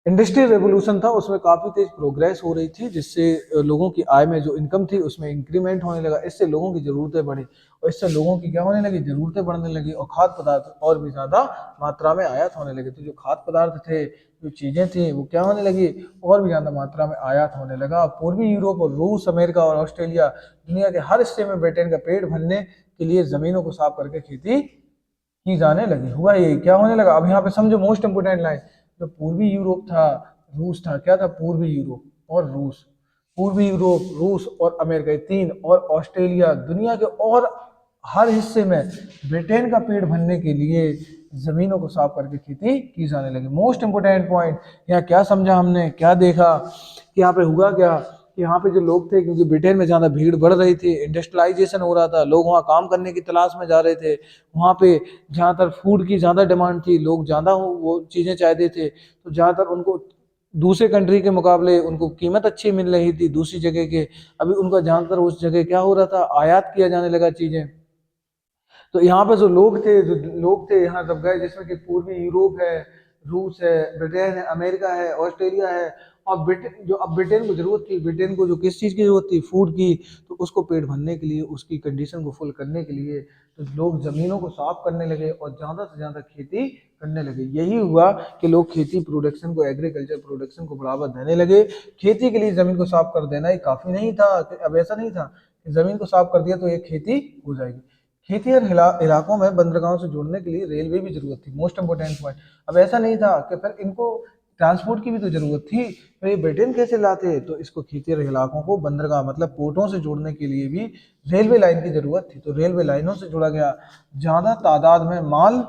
इंडस्ट्रियल रेवोल्यूशन था, उसमें काफी तेज प्रोग्रेस हो रही थी, जिससे लोगों की आय में जो इनकम थी उसमें इंक्रीमेंट होने लगा। इससे लोगों की जरूरतें बढ़ी, और इससे लोगों की क्या होने लगी, जरूरतें बढ़ने लगी, और खाद्य पदार्थ और भी ज्यादा मात्रा में आयात होने लगे। तो जो खाद्य पदार्थ थे, जो चीजें थी, वो क्या होने लगी, और भी ज्यादा मात्रा में आयात होने लगा। पूर्वी यूरोप और रूस, अमेरिका और ऑस्ट्रेलिया, दुनिया के हर हिस्से में ब्रिटेन का पेट भरने के लिए जमीनों को साफ करके खेती की जाने लगी। हुआ ये क्या होने लगा, अब यहाँ पे समझो मोस्ट इंपोर्टेंट लाइन, जो पूर्वी यूरोप था, रूस था, क्या था, पूर्वी यूरोप और रूस, पूर्वी यूरोप, रूस और अमेरिका, तीन, और ऑस्ट्रेलिया, दुनिया के और हर हिस्से में ब्रिटेन का पेट भरने के लिए जमीनों को साफ करके खेती की जाने लगी। मोस्ट इंपोर्टेंट पॉइंट यहाँ क्या समझा हमने, क्या देखा कि यहाँ पे हुआ क्या, कि यहाँ पे जो लोग थे, क्योंकि ब्रिटेन में ज़्यादा भीड़ बढ़ रही थी, इंडस्ट्रियलाइजेशन हो रहा था, लोग वहाँ काम करने की तलाश में जा रहे थे, वहाँ पे ज़्यादातर फूड की ज़्यादा डिमांड थी, लोग ज़्यादा वो चीज़ें चाहते थे, तो ज़्यादातर उनको दूसरे कंट्री के मुकाबले उनको कीमत अच्छी मिल रही थी दूसरी जगह के। अभी उनका ज़्यादातर उस जगह क्या हो रहा था, आयात किया जाने लगा चीज़ें। तो यहाँ पे जो लोग थे यहाँ सब गए, जिसमें कि पूर्वी यूरोप है, रूस है, ब्रिटेन है, अमेरिका है, ऑस्ट्रेलिया है, और ब्रिटेन, जो अब ब्रिटेन को जरूरत थी, ब्रिटेन को जो किस चीज़ की जरूरत थी, फूड की, तो उसको पेट भरने के लिए, उसकी कंडीशन को फुल करने के लिए, तो लोग जमीनों को साफ करने लगे और ज़्यादा से ज़्यादा खेती करने लगे। यही हुआ कि लोग खेती प्रोडक्शन को, एग्रीकल्चर प्रोडक्शन को बढ़ावा देने लगे। खेती के लिए जमीन को साफ कर देना ही काफ़ी नहीं था। अब ऐसा नहीं था कि जमीन को साफ कर दिया तो ये खेती हो जाएगी। खेती और इलाकों में बंदरगाहों से जोड़ने के लिए रेलवे भी जरूरत थी, मोस्ट इंपोर्टेंट पॉइंट। अब ऐसा नहीं था कि फिर इनको ट्रांसपोर्ट की भी तो जरूरत थी, तो ये ब्रिटेन कैसे लाते, तो इसको खेती और इलाकों को बंदरगाह मतलब पोर्टों से जोड़ने के लिए भी रेलवे लाइन की जरूरत थी। तो रेलवे लाइनों से जोड़ा गया, ज्यादा तादाद में माल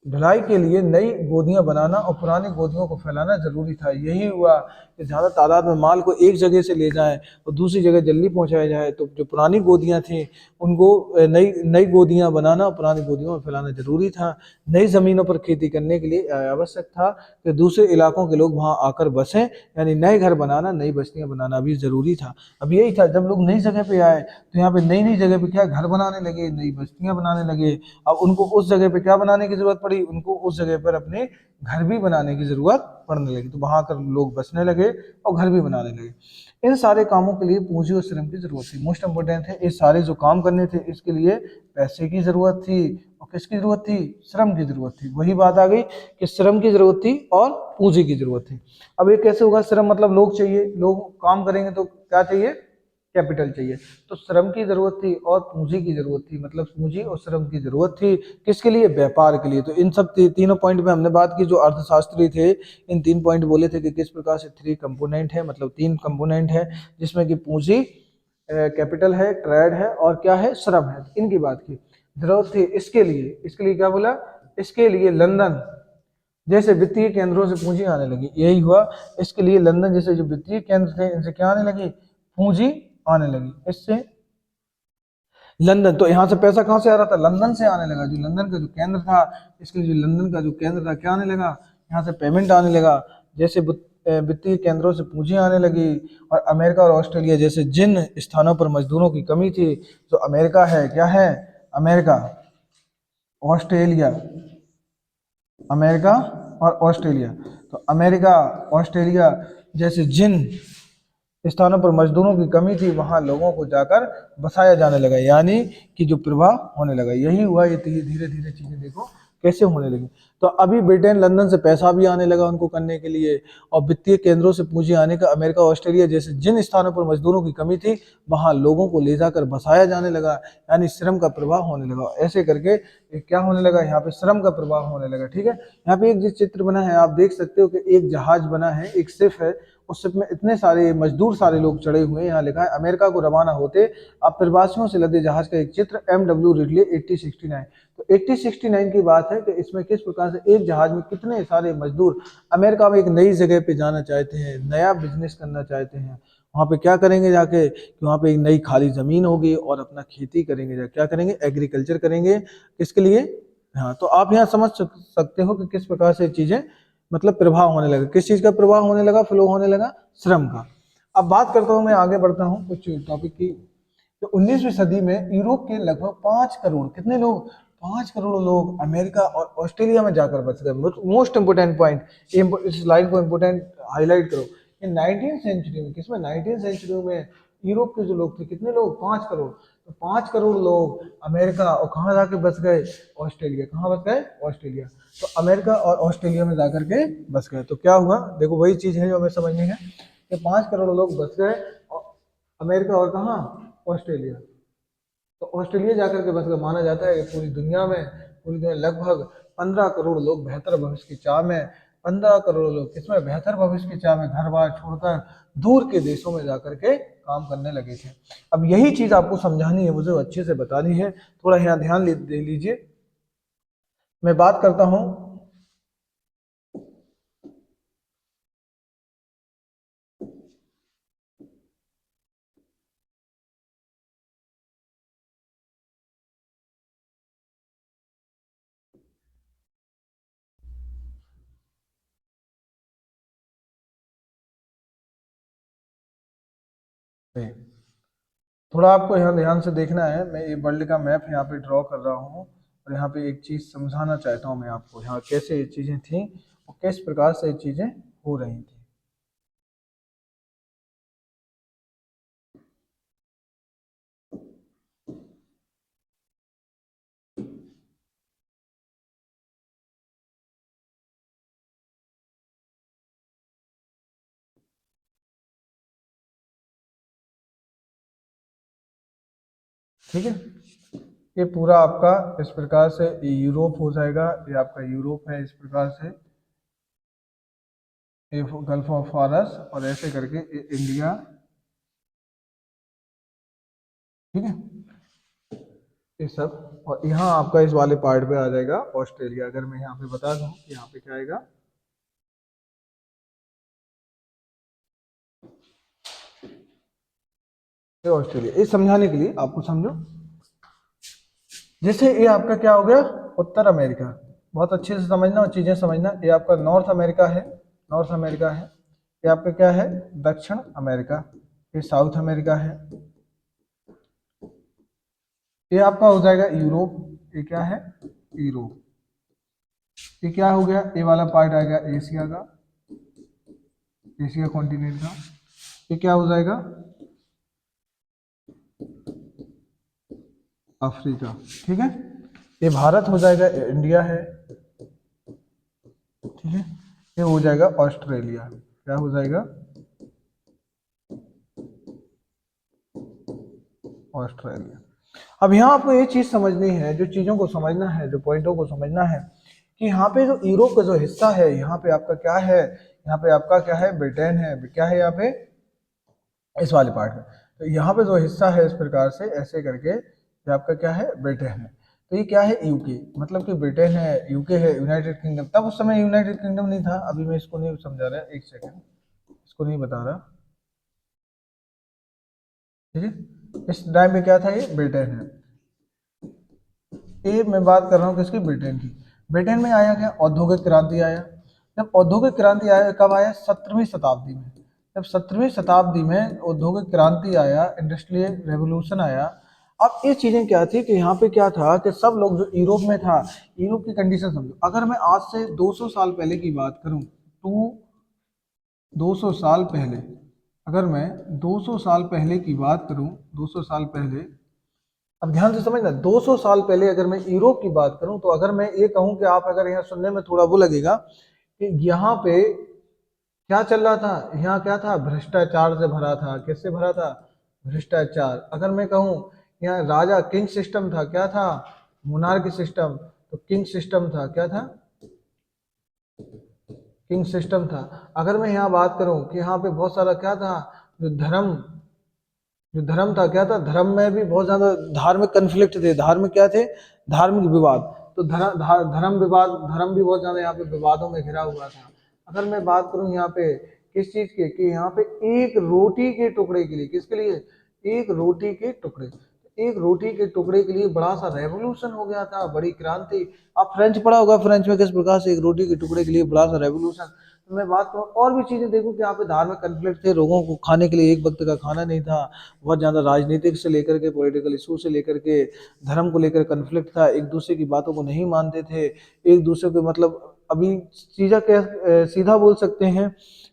ढुलाई के लिए नई गोदियां बनाना और पुरानी गोदियों को फैलाना जरूरी था। यही हुआ कि ज़्यादा तादाद में माल को एक जगह से ले जाएं और दूसरी जगह जल्दी पहुंचाया जाए, तो जो पुरानी गोदियां थी उनको नई नई गोदियां बनाना और पुरानी गोदियों में फैलाना जरूरी था। नई ज़मीनों पर खेती करने के लिए आवश्यक था कि दूसरे इलाकों के लोग वहां आकर बसें, यानी नए घर बनाना, नई बस्तियां बनाना भी ज़रूरी था। अब यही था, जब लोग नई जगह पे आए तो यहाँ पे नई नई जगह पे क्या घर बनाने लगे, नई बस्तियां बनाने लगे। अब उनको उस जगह पे क्या बनाने की जरूरत पड़ी, उनको उस जगह पर अपने घर भी बनाने की जरूरत पड़ने लगी, तो वहां कर लोग बसने लगे और घर भी बनाने लगे। इन सारे कामों के लिए पूंजी और श्रम की जरूरत थी। मोस्ट इंपोर्टेंट है, ये सारे जो काम करने थे इसके लिए पैसे की जरूरत थी, और किसकी जरूरत थी, श्रम की जरूरत थी। वही बात आ गई कि श्रम की जरूरत थी और पूंजी की जरूरत थी। अब ये कैसे होगा, श्रम मतलब लोग चाहिए, लोग काम करेंगे तो क्या चाहिए, कैपिटल चाहिए। तो श्रम की जरूरत थी और पूंजी की जरूरत थी, मतलब पूंजी और श्रम की जरूरत थी, किसके लिए, व्यापार के लिए। तो इन सब तीनों पॉइंट में हमने बात की, जो अर्थशास्त्री थे इन 3 पॉइंट बोले थे कि किस प्रकार से 3 कंपोनेंट है, मतलब 3 कंपोनेंट है, जिसमें कि पूंजी, कैपिटल है, ट्रेड है, और क्या है, श्रम है। इनकी बात की जरूरत थी। इसके लिए क्या बोला, इसके लिए लंदन जैसे वित्तीय केंद्रों से पूंजी आने लगी, यही हुआ। इसके लिए लंदन जैसे जो वित्तीय केंद्र थे इनसे क्या आने लगी, पूंजी आने लगी। इससे लंदन, तो यहाँ से पैसा कहाँ से आ रहा था, लंदन से आने लगा। जो लंदन का जो केंद्र था, इसके लिए जो लंदन का जो केंद्र था क्या आने लगा, यहाँ से पेमेंट आने लगा। जैसे वित्तीय केंद्रों से पूंजी आने लगी। और अमेरिका और ऑस्ट्रेलिया जैसे जिन स्थानों पर मजदूरों की कमी थी, जो अमेरिका है, क्या है, अमेरिका, ऑस्ट्रेलिया, अमेरिका और ऑस्ट्रेलिया, तो अमेरिका, ऑस्ट्रेलिया जैसे जिन स्थानों पर मजदूरों की कमी थी, वहां लोगों को जाकर बसाया जाने लगा, यानी कि जो प्रवाह होने लगा। यही हुआ, ये धीरे धीरे चीजें देखो कैसे होने लगी। तो अभी ब्रिटेन, लंदन से पैसा भी आने लगा उनको करने के लिए, और वित्तीय केंद्रों से पूंजी आने का अमेरिका, ऑस्ट्रेलिया जैसे जिन स्थानों पर मजदूरों की कमी थी, वहां लोगों को ले जाकर बसाया जाने लगा, यानी श्रम का प्रवाह होने लगा। ऐसे करके क्या होने लगा, यहाँ पे श्रम का प्रवाह होने लगा। ठीक है, यहाँ पे एक जो चित्र बना है आप देख सकते हो कि एक जहाज बना है, एक शिप है, उस शिप में इतने सारे मजदूर, सारे लोग चढ़े हुए हैं। यहाँ लिखा है अमेरिका को रवाना होते अप्रवासियों से लदे जहाज का एक चित्र, MW रिडले 1869। तो 1869 की बात है कि इसमें किस प्रकार से एक जहाज में कितने सारे मजदूर अमेरिका में एक नई जगह पे जाना चाहते हैं, नया बिजनेस करना चाहते हैं। वहाँ पे क्या करेंगे जाके, कि वहाँ पे एक नई खाली जमीन होगी और अपना खेती करेंगे, जाके क्या करेंगे, एग्रीकल्चर करेंगे। किसके लिए, हाँ, तो आप यहाँ समझ सकते हो कि किस प्रकार से चीजें मतलब प्रभाव होने लगा। किस चीज का प्रभाव होने लगा, फ्लो होने लगा, श्रम का। अब बात करता हूँ, मैं आगे बढ़ता हूँ कुछ टॉपिक की। तो 19वीं सदी में यूरोप के लगभग 5 करोड़, कितने लोग, 5 करोड़ लोग अमेरिका और ऑस्ट्रेलिया में जाकर बच गए। मोस्ट इंपोर्टेंट पॉइंट, इस लाइन को इंपोर्टेंट हाईलाइट करो। इन 19th सेंचुरी में, किसमें, 19th सेंचुरी में यूरोप के जो लोग थे, कितने लोग, 5 करोड़। तो 5 करोड़ लोग अमेरिका, और कहाँ जाके बस गए, ऑस्ट्रेलिया। कहाँ बस गए, ऑस्ट्रेलिया। तो अमेरिका और ऑस्ट्रेलिया में जाकर के बस गए। तो क्या हुआ, देखो वही चीज है जो हमें समझनी है, कि 5 करोड़ लोग बस गए अमेरिका और कहाँ, ऑस्ट्रेलिया। तो ऑस्ट्रेलिया जाकर के बस गए। माना जाता है कि पूरी दुनिया लगभग 15 करोड़ लोग बेहतर भविष्य की चाह में, 15 करोड़ लोग किसमें, बेहतर भविष्य की चाह में घर बार छोड़कर दूर के देशों में जाकर के काम करने लगे थे। अब यही चीज आपको समझानी है, मुझे अच्छे से बतानी है, थोड़ा यहाँ ध्यान दे लीजिए। मैं बात करता हूँ, थोड़ा आपको यहाँ ध्यान से देखना है। मैं ये वर्ल्ड का मैप यहाँ पे ड्रॉ कर रहा हूँ, और यहाँ पे एक चीज समझाना चाहता हूँ मैं आपको, यहाँ कैसे ये चीजें थी और किस प्रकार से ये चीजें हो रही थी। ठीक है, ये पूरा आपका इस प्रकार से यूरोप हो जाएगा। ये आपका यूरोप है, इस प्रकार से ये गल्फ ऑफ फारस, और ऐसे करके इंडिया। ठीक है, ये सब, और यहाँ आपका इस वाले पार्ट पे आ जाएगा ऑस्ट्रेलिया। अगर मैं यहाँ पे बता दूं, यहाँ पे क्या आएगा, ये ऑस्ट्रेलिया। ये समझाने के लिए आपको समझो, जैसे ये आपका क्या हो गया, उत्तर अमेरिका। बहुत अच्छे से समझना और चीजें समझना। ये आपका नॉर्थ अमेरिका है, नॉर्थ अमेरिका है। ये आपका क्या है, दक्षिण अमेरिका। ये साउथ अमेरिका है। ये आपका हो जाएगा यूरोप। ये क्या है, यूरोप। ये क्या हो गया, ये वाला पार्ट आएगा एशिया का, एशिया कॉन्टिनेंट का। ये क्या हो जाएगा, अफ्रीका। ठीक है, ये भारत हो जाएगा, इंडिया है। ठीक है, ये हो जाएगा ऑस्ट्रेलिया। क्या हो जाएगा, ऑस्ट्रेलिया। अब यहाँ आपको ये चीज समझनी है, जो चीजों को समझना है, जो पॉइंटों को समझना है, कि यहाँ पे जो यूरोप का जो हिस्सा है, यहाँ पे आपका क्या है, यहाँ पे आपका क्या है, ब्रिटेन है। क्या है यहाँ पे, इस वाले पार्ट में। तो यहाँ पे जो हिस्सा है इस प्रकार से ऐसे करके, ये आपका क्या है, ब्रिटेन है। तो ये क्या है, यूके, मतलब कि ब्रिटेन है, यूके है, यूनाइटेड किंगडम। तब उस समय यूनाइटेड किंगडम नहीं था, अभी मैं इसको नहीं समझा रहा, एक सेकेंड, इसको नहीं बता रहा, ठीक है। इस टाइम पे क्या था, ये ब्रिटेन है। ये मैं बात कर रहा हूँ किसकी, ब्रिटेन की। ब्रिटेन में आया क्या, औद्योगिक क्रांति आया। जब औद्योगिक क्रांति आया, कब आया, 17वीं शताब्दी में। जब 17वीं शताब्दी में औद्योगिक क्रांति आया, इंडस्ट्रियल रेवोल्यूशन आया। अब ये चीजें क्या थी कि यहाँ पे क्या था कि सब लोग जो यूरोप में था, यूरोप की कंडीशन समझो। अगर मैं आज से 200 साल पहले की बात करूँ, टू 200 साल पहले, अगर मैं 200 साल पहले की बात करूं, 200 साल पहले, अब ध्यान से समझना, 200 साल पहले अगर मैं यूरोप की बात करूं, तो अगर मैं ये कहूं कि आप अगर यहाँ सुनने में थोड़ा वो लगेगा कि यहाँ पे क्या चल रहा था, यहाँ क्या था, भ्रष्टाचार से भरा था। किससे भरा था, भ्रष्टाचार। अगर मैं कहूँ यहाँ राजा किंग सिस्टम था, क्या था, मोनार्की सिस्टम। तो किंग सिस्टम था, क्या था, किंग सिस्टम था। अगर मैं यहाँ बात करूं कि यहाँ पे बहुत सारा क्या था, जो धर्म, जो धर्म था, क्या था, धर्म में भी बहुत ज्यादा धार्मिक कन्फ्लिक्ट थे, धार्मिक क्या थे, धार्मिक विवाद। तो धर्म विवाद, धर्म भी बहुत ज्यादा यहाँ पे विवादों में घिरा हुआ था। अगर मैं बात करूं यहाँ पे किस चीज के, कि यहाँ पे एक रोटी के टुकड़े के लिए, किसके लिए, एक रोटी के टुकड़े, एक रोटी के टुकड़े के लिए बड़ा सा रेवोल्यूशन हो गया था, बड़ी क्रांति। आप फ्रेंच पढ़ा होगा, फ्रेंच में किस प्रकार से एक रोटी के टुकड़े के लिए बड़ा सा रेवोल्यूशन। तो मैं बात करूँ और भी चीजें देखूं कि यहाँ पे धार्मिक कन्फ्लिक्ट थे, लोगों को खाने के लिए एक वक्त का खाना नहीं था, बहुत ज्यादा राजनीतिक से लेकर के, पॉलिटिकल इशू से लेकर के, धर्म को लेकर कन्फ्लिक्ट था, एक दूसरे की बातों को नहीं मानते थे, एक दूसरे को मतलब अभी सीधा सीधा बोल सकते हैं,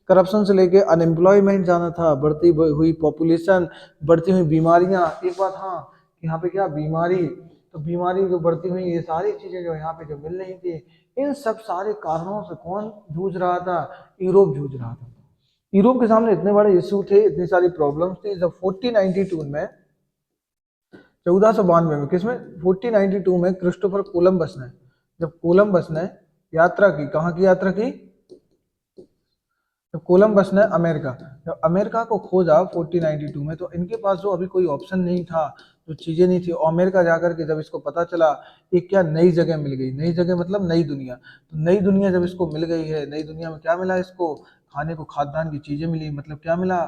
करप्शन से लेके अनएम्प्लॉयमेंट जाना था, बढ़ती हुई पॉपुलेशन, बढ़ती हुई बीमारियां। एक बात हाँ, कि यहाँ पे क्या बीमारी, तो बीमारी जो बढ़ती हुई, ये सारी चीजें जो यहाँ पे जो मिल रही थी, इन सब सारे कारणों से कौन जूझ रहा था, यूरोप जूझ रहा था। यूरोप के सामने इतने बड़े इश्यू थे, इतनी सारी प्रॉब्लम्स थी। जब 1492 में, 1492 में, किसमें, 1492 में क्रिस्टोफर कोलंबस ने, जब कोलंबस ने यात्रा की, कहाँ की यात्रा की, जब कोलंबस ने अमेरिका, जब अमेरिका को खोजा 1492 में, तो इनके पास जो अभी कोई ऑप्शन नहीं था, जो चीज़ें नहीं थी, और अमेरिका जाकर के जब इसको पता चला, एक क्या नई जगह मिल गई, नई जगह मतलब नई दुनिया। तो नई दुनिया जब इसको मिल गई है, नई दुनिया में क्या मिला इसको, खाने को खाद्यान्न की चीज़ें मिली, मतलब क्या मिला,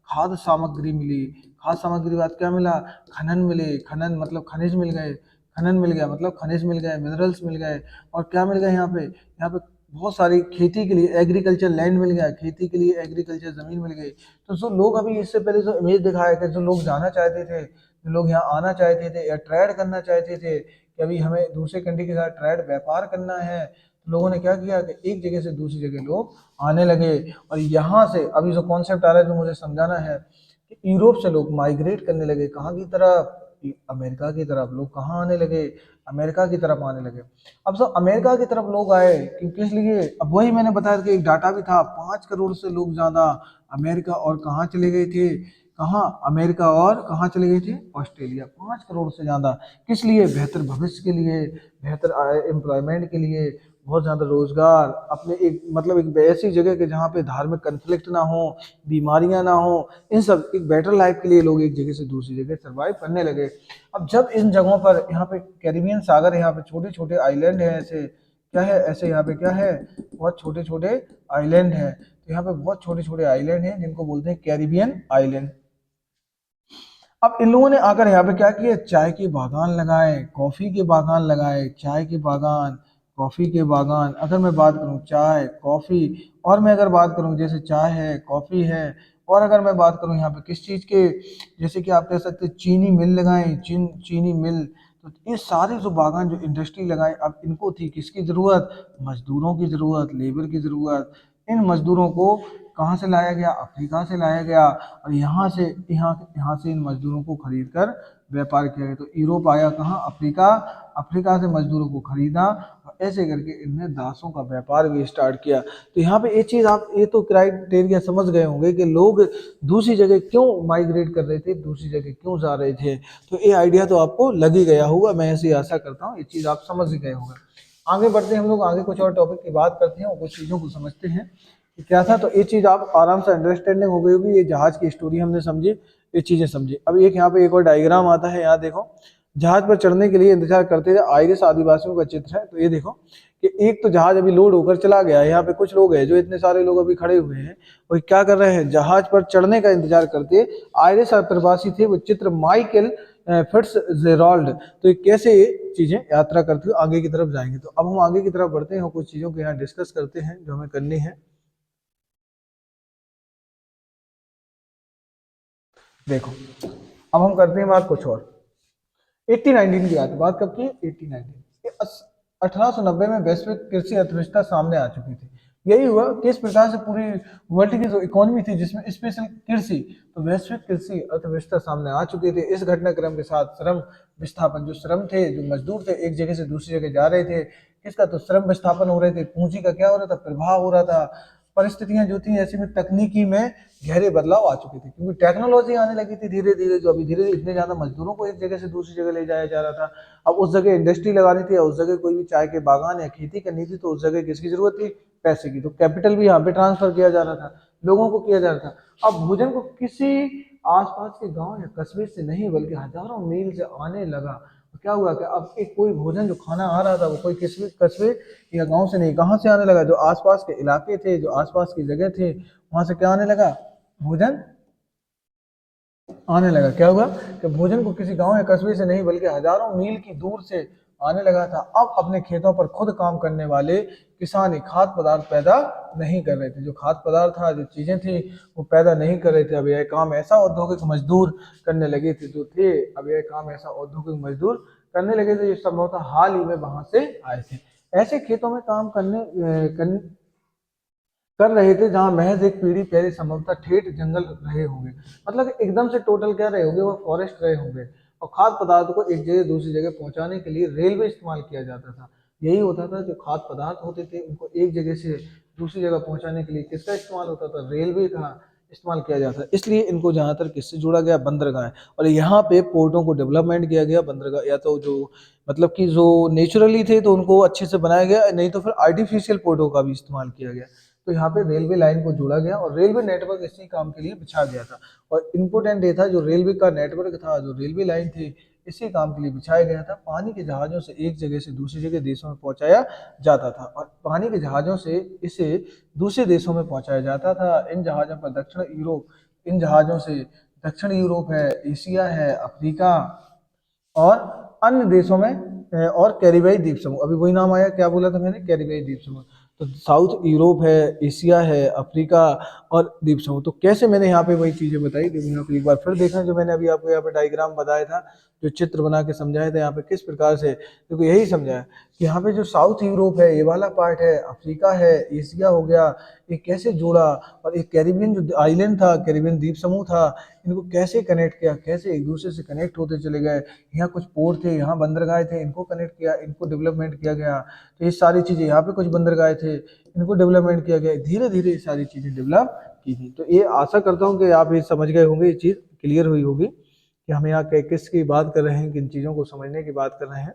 खाद्य सामग्री मिली। खाद्य सामग्री के बाद क्या मिला, खनन मिले, खनन मतलब खनिज मिल गए, खनन मिल गया मतलब खनिज मिल गए, मिनरल्स मिल गए। और क्या मिल गया यहाँ पे बहुत सारी खेती के लिए एग्रीकल्चर लैंड मिल गया, खेती के लिए एग्रीकल्चर ज़मीन मिल गई। तो जो लोग अभी इससे पहले जो इमेज दिखाया कि जो लोग जाना चाहते थे, जो लोग यहाँ आना चाहते थे या ट्रेड करना चाहते थे, कि अभी हमें दूसरे कंट्री के साथ ट्रेड व्यापार करना है, तो लोगों ने क्या किया कि एक जगह से दूसरी जगह लोग आने लगे। और यहाँ से अभी जो कॉन्सेप्ट आ रहा है, जो मुझे समझाना है, कि यूरोप से लोग माइग्रेट करने लगे, कहाँ की तरफ, अमेरिका की तरफ। लोग कहाँ आने लगे, अमेरिका की तरफ आने लगे। अब सब अमेरिका की तरफ लोग आए, क्योंकि इसलिए अब वही मैंने बताया कि एक डाटा भी था, 5 करोड़ से लोग ज्यादा अमेरिका और कहाँ चले गए थे, कहाँ, अमेरिका और कहाँ चले गए थे, ऑस्ट्रेलिया। 5 करोड़ से ज्यादा, किस लिए, बेहतर भविष्य के लिए, बेहतर एम्प्लॉयमेंट के लिए, बहुत ज्यादा रोजगार, अपने एक मतलब एक ऐसी जगह के जहाँ पे धार्मिक कन्फ्लिक्ट ना हो, बीमारियां ना हो, इन सब एक बेटर लाइफ के लिए लोग एक जगह से दूसरी जगह सर्वाइव करने लगे। अब जब इन जगहों पर, यहाँ पे कैरिबियन सागर, यहाँ पे छोटे छोटे आइलैंड है, ऐसे क्या है, ऐसे यहाँ पे क्या है, बहुत छोटे छोटे आइलैंड है। तो यहाँ पे बहुत छोटे छोटे आइलैंड हैं, जिनको बोलते हैं कैरिबियन आइलैंड। अब इन लोगों ने आकर यहाँ पे क्या किया, चाय के बागान लगाए, कॉफी के बागान लगाए, चाय के बागान, कॉफी के बागान। अगर मैं बात करूँ चाय, कॉफी, और मैं अगर बात करूँ जैसे चाय है, कॉफी है, और अगर मैं बात करूँ यहाँ पे किस चीज़ के, जैसे कि आप कह सकते हैं चीनी मिल लगाए, चीनी मिल। तो ये सारे जो बागान, जो इंडस्ट्री लगाए, अब इनको थी किसकी ज़रूरत, मजदूरों की ज़रूरत, लेबर की ज़रूरत। इन मजदूरों को कहाँ से लाया गया, अफ्रीका से लाया गया, और यहाँ से इन मजदूरों को खरीद कर व्यापार किया गया। तो यूरोप आया कहाँ, अफ्रीका, अफ्रीका से मजदूरों को खरीदा, और ऐसे करके इनने दासों का व्यापार भी स्टार्ट किया। तो यहाँ पे ये चीज़ आप, ये तो क्राइटेरिया समझ गए होंगे कि लोग दूसरी जगह क्यों माइग्रेट कर रहे थे, दूसरी जगह क्यों जा रहे थे। तो ये आइडिया तो आपको लग ही गया होगा, मैं ऐसी आशा करता हूँ ये चीज़ आप समझ ही गए होंगे। आगे बढ़ते हैं हम लोग, आगे कुछ और टॉपिक की बात करते हैं और कुछ चीज़ों को समझते हैं कि क्या था। तो ये चीज़ आप आराम से अंडरस्टैंडिंग हो गई होगी, ये जहाज की स्टोरी हमने समझी, ये चीज़ें समझी। अब एक यहाँ पे एक और डायग्राम आता है, यहाँ देखो, जहाज पर चढ़ने के लिए इंतजार करते थे आयरिश आदिवासियों का चित्र है। तो ये देखो कि एक तो जहाज अभी लोड होकर चला गया है, यहाँ पे कुछ लोग हैं जो इतने सारे लोग अभी खड़े हुए हैं और क्या कर रहे हैं, जहाज पर चढ़ने का इंतजार करते आयरिश प्रवासी थे। वो चित्र माइकल फिट्स जेराल्ड। तो ये कैसे चीजें यात्रा करते हुए आगे की तरफ जाएंगे। तो अब हम आगे की तरफ बढ़ते हैं और कुछ चीजों को यहाँ डिस्कस करते हैं जो हमें करनी है। देखो अब हम करते हैं बात कुछ और 1819 की बात कब की, 1819। 1890 में वैश्विक कृषि अर्थव्यवस्था सामने आ चुकी थी। यही हुआ कि इस प्रकार से पूरी वर्ल्ड की जो इकोनॉमी थी जिसमें स्पेशल कृषि, तो वैश्विक कृषि अर्थव्यवस्था सामने आ चुकी थी। इस घटनाक्रम के साथ श्रम विस्थापन, जो श्रम थे, जो मजदूर थे, एक जगह से दूसरी जगह जा रहे थे, किसका, तो श्रम विस्थापन हो रहे थे, पूंजी का क्या हो रहा था, प्रभाव हो रहा था। परिस्थितियां जो थी ऐसी में तकनीकी में गहरे बदलाव आ चुके थे क्योंकि टेक्नोलॉजी आने लगी थी धीरे धीरे, जो अभी धीरे धीरे इतने ज्यादा मजदूरों को एक जगह से दूसरी जगह ले जाया जा रहा था। अब उस जगह इंडस्ट्री लगानी थी, उस जगह कोई भी चाय के बागान या खेती करनी थी, तो उस जगह किसकी जरूरत थी, पैसे की। तो कैपिटल भी यहाँ पे ट्रांसफर किया जा रहा था, लोगों को किया जा रहा था। अब भोजन को किसी आसपास के गांव या कस्बे से नहीं बल्कि हजारों मील से आने लगा। तो क्या हुआ कि अब एक कोई भोजन जो खाना आ रहा था वो कोई किसी कस्बे या गांव से नहीं, कहाँ से आने लगा, जो आसपास के इलाके थे, जो आसपास की जगह थे, वहां से क्या आने लगा, भोजन आने लगा। क्या हुआ कि भोजन को किसी गांव या कस्बे से नहीं बल्कि हजारों मील की दूर से आने लगा था। अब अपने खेतों पर खुद काम करने वाले किसान खाद्य पदार्थ पैदा नहीं कर रहे थे, जो खाद्य पदार्थ था, जो चीजें थी, वो पैदा नहीं कर रहे थे। अब यह काम ऐसा औद्योगिक मजदूर करने लगे थे, जो थे अब यह काम ऐसा औद्योगिक मजदूर करने लगे थे, जो संभवतः हाल ही में वहां से आए थे। ऐसे खेतों में काम कर रहे थे जहां महज एक पीढ़ी पहले संभवतः ठेठ जंगल रहे होंगे, मतलब एकदम से टोटल क्या रहे होंगे, वो फॉरेस्ट रहे होंगे। और खाद्य पदार्थ को एक जगह दूसरी जगह पहुंचाने के लिए रेलवे इस्तेमाल किया जाता था। यही होता था, जो खाद्य पदार्थ होते थे उनको एक जगह से दूसरी जगह पहुंचाने के लिए किसका इस्तेमाल होता था, रेलवे का इस्तेमाल किया जाता है। इसलिए इनको जहां तक किससे जोड़ा गया, बंदरगाह। और यहाँ पे पोर्टों को डेवलपमेंट किया गया, बंदरगाह या तो जो मतलब कि जो नेचुरली थे तो उनको अच्छे से बनाया गया, नहीं तो फिर आर्टिफिशियल पोर्टों का भी इस्तेमाल किया गया। तो यहाँ पे रेलवे लाइन को जोड़ा गया और रेलवे नेटवर्क इसी काम के लिए बिछा गया था। और इम्पोर्टेंट ये था, जो रेलवे का नेटवर्क था, जो रेलवे लाइन थी, इसी काम के लिए बिछाया गया था। पानी के जहाजों से एक जगह से दूसरी जगह देशों में पहुंचाया जाता था, और पानी के जहाजों से इसे दूसरे देशों में पहुंचाया जाता था। इन जहाजों पर दक्षिण यूरोप, इन जहाजों से दक्षिण यूरोप है, एशिया है, अफ्रीका और अन्य देशों में और कैरिबियाई द्वीप समूह, अभी वही नाम आया, क्या बोला था मैंने, कैरिबियाई द्वीप समूह। तो साउथ यूरोप है, एशिया है, अफ्रीका और द्वीप समूह। तो कैसे मैंने यहाँ पे वही चीजें बताई, तो यहाँ पे एक बार फिर देखना, जो मैंने अभी आपको यहाँ पे डायग्राम बताया था, जो चित्र बना के समझाया था यहाँ पे किस प्रकार से, क्योंकि यही समझाया कि यहाँ पे जो साउथ यूरोप है, ये वाला पार्ट है, अफ्रीका है, एशिया हो गया, ये कैसे जोड़ा। और एक कैरिबियन जो आइलैंड था, कैरिबियन द्वीप समूह था, इनको कैसे कनेक्ट किया, कैसे एक दूसरे से कनेक्ट होते चले गए। यहाँ कुछ पोर्ट थे, यहाँ बंदरगाह थे, इनको कनेक्ट किया, इनको डेवलपमेंट किया गया। तो ये सारी चीजें, यहाँ पे कुछ बंदरगाह थे, इनको डेवलपमेंट किया गया, धीरे धीरे ये सारी चीजें डेवलप की थी। तो ये आशा करता हूँ कि आप ये समझ गए होंगे, ये चीज क्लियर हुई होगी कि हम यहाँ किसकी बात कर रहे हैं, किन चीजों को समझने की बात कर रहे हैं।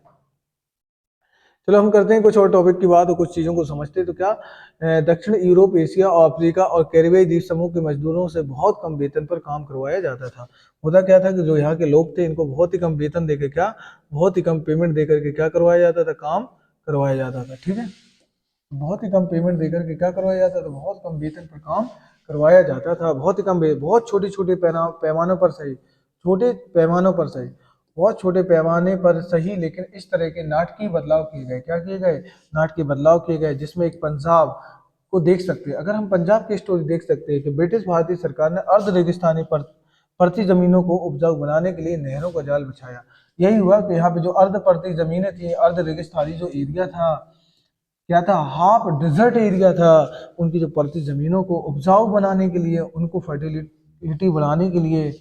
चलो हम करते हैं कुछ और टॉपिक की बात और कुछ चीजों को समझते हैं। तो क्या दक्षिण यूरोप, एशिया और अफ्रीका और कैरिबियाई द्वीप समूह के मजदूरों से बहुत कम वेतन पर काम करवाया जाता था। होता क्या था कि जो यहाँ के लोग थे, इनको बहुत ही कम वेतन देकर, क्या बहुत ही कम पेमेंट देकर के क्या करवाया जाता था, काम करवाया जाता था। ठीक है, बहुत ही कम पेमेंट देकर के क्या करवाया जाता था, बहुत कम वेतन पर काम करवाया जाता था। बहुत ही कम, बहुत छोटे छोटे पैमानों पर सही, छोटे पैमानों पर सही, बहुत छोटे पैमाने पर सही, लेकिन इस तरह के नाटकीय बदलाव किए गए। क्या किए गए, नाटकीय बदलाव किए गए, जिसमें एक पंजाब को देख सकते हैं। अगर हम पंजाब की स्टोरी देख सकते हैं कि ब्रिटिश भारतीय सरकार ने अर्ध रेगिस्तानी पर परती जमीनों को उपजाऊ बनाने के लिए नहरों का जाल बिछाया। यही हुआ कि यहाँ पे जो अर्ध परती जमीनें थी, अर्ध रेगिस्तानी जो एरिया था, क्या था, हाफ डिजर्ट एरिया था, उनकी जो परती जमीनों को उपजाऊ बनाने के लिए, उनको फर्टिलिटी बढ़ाने के लिए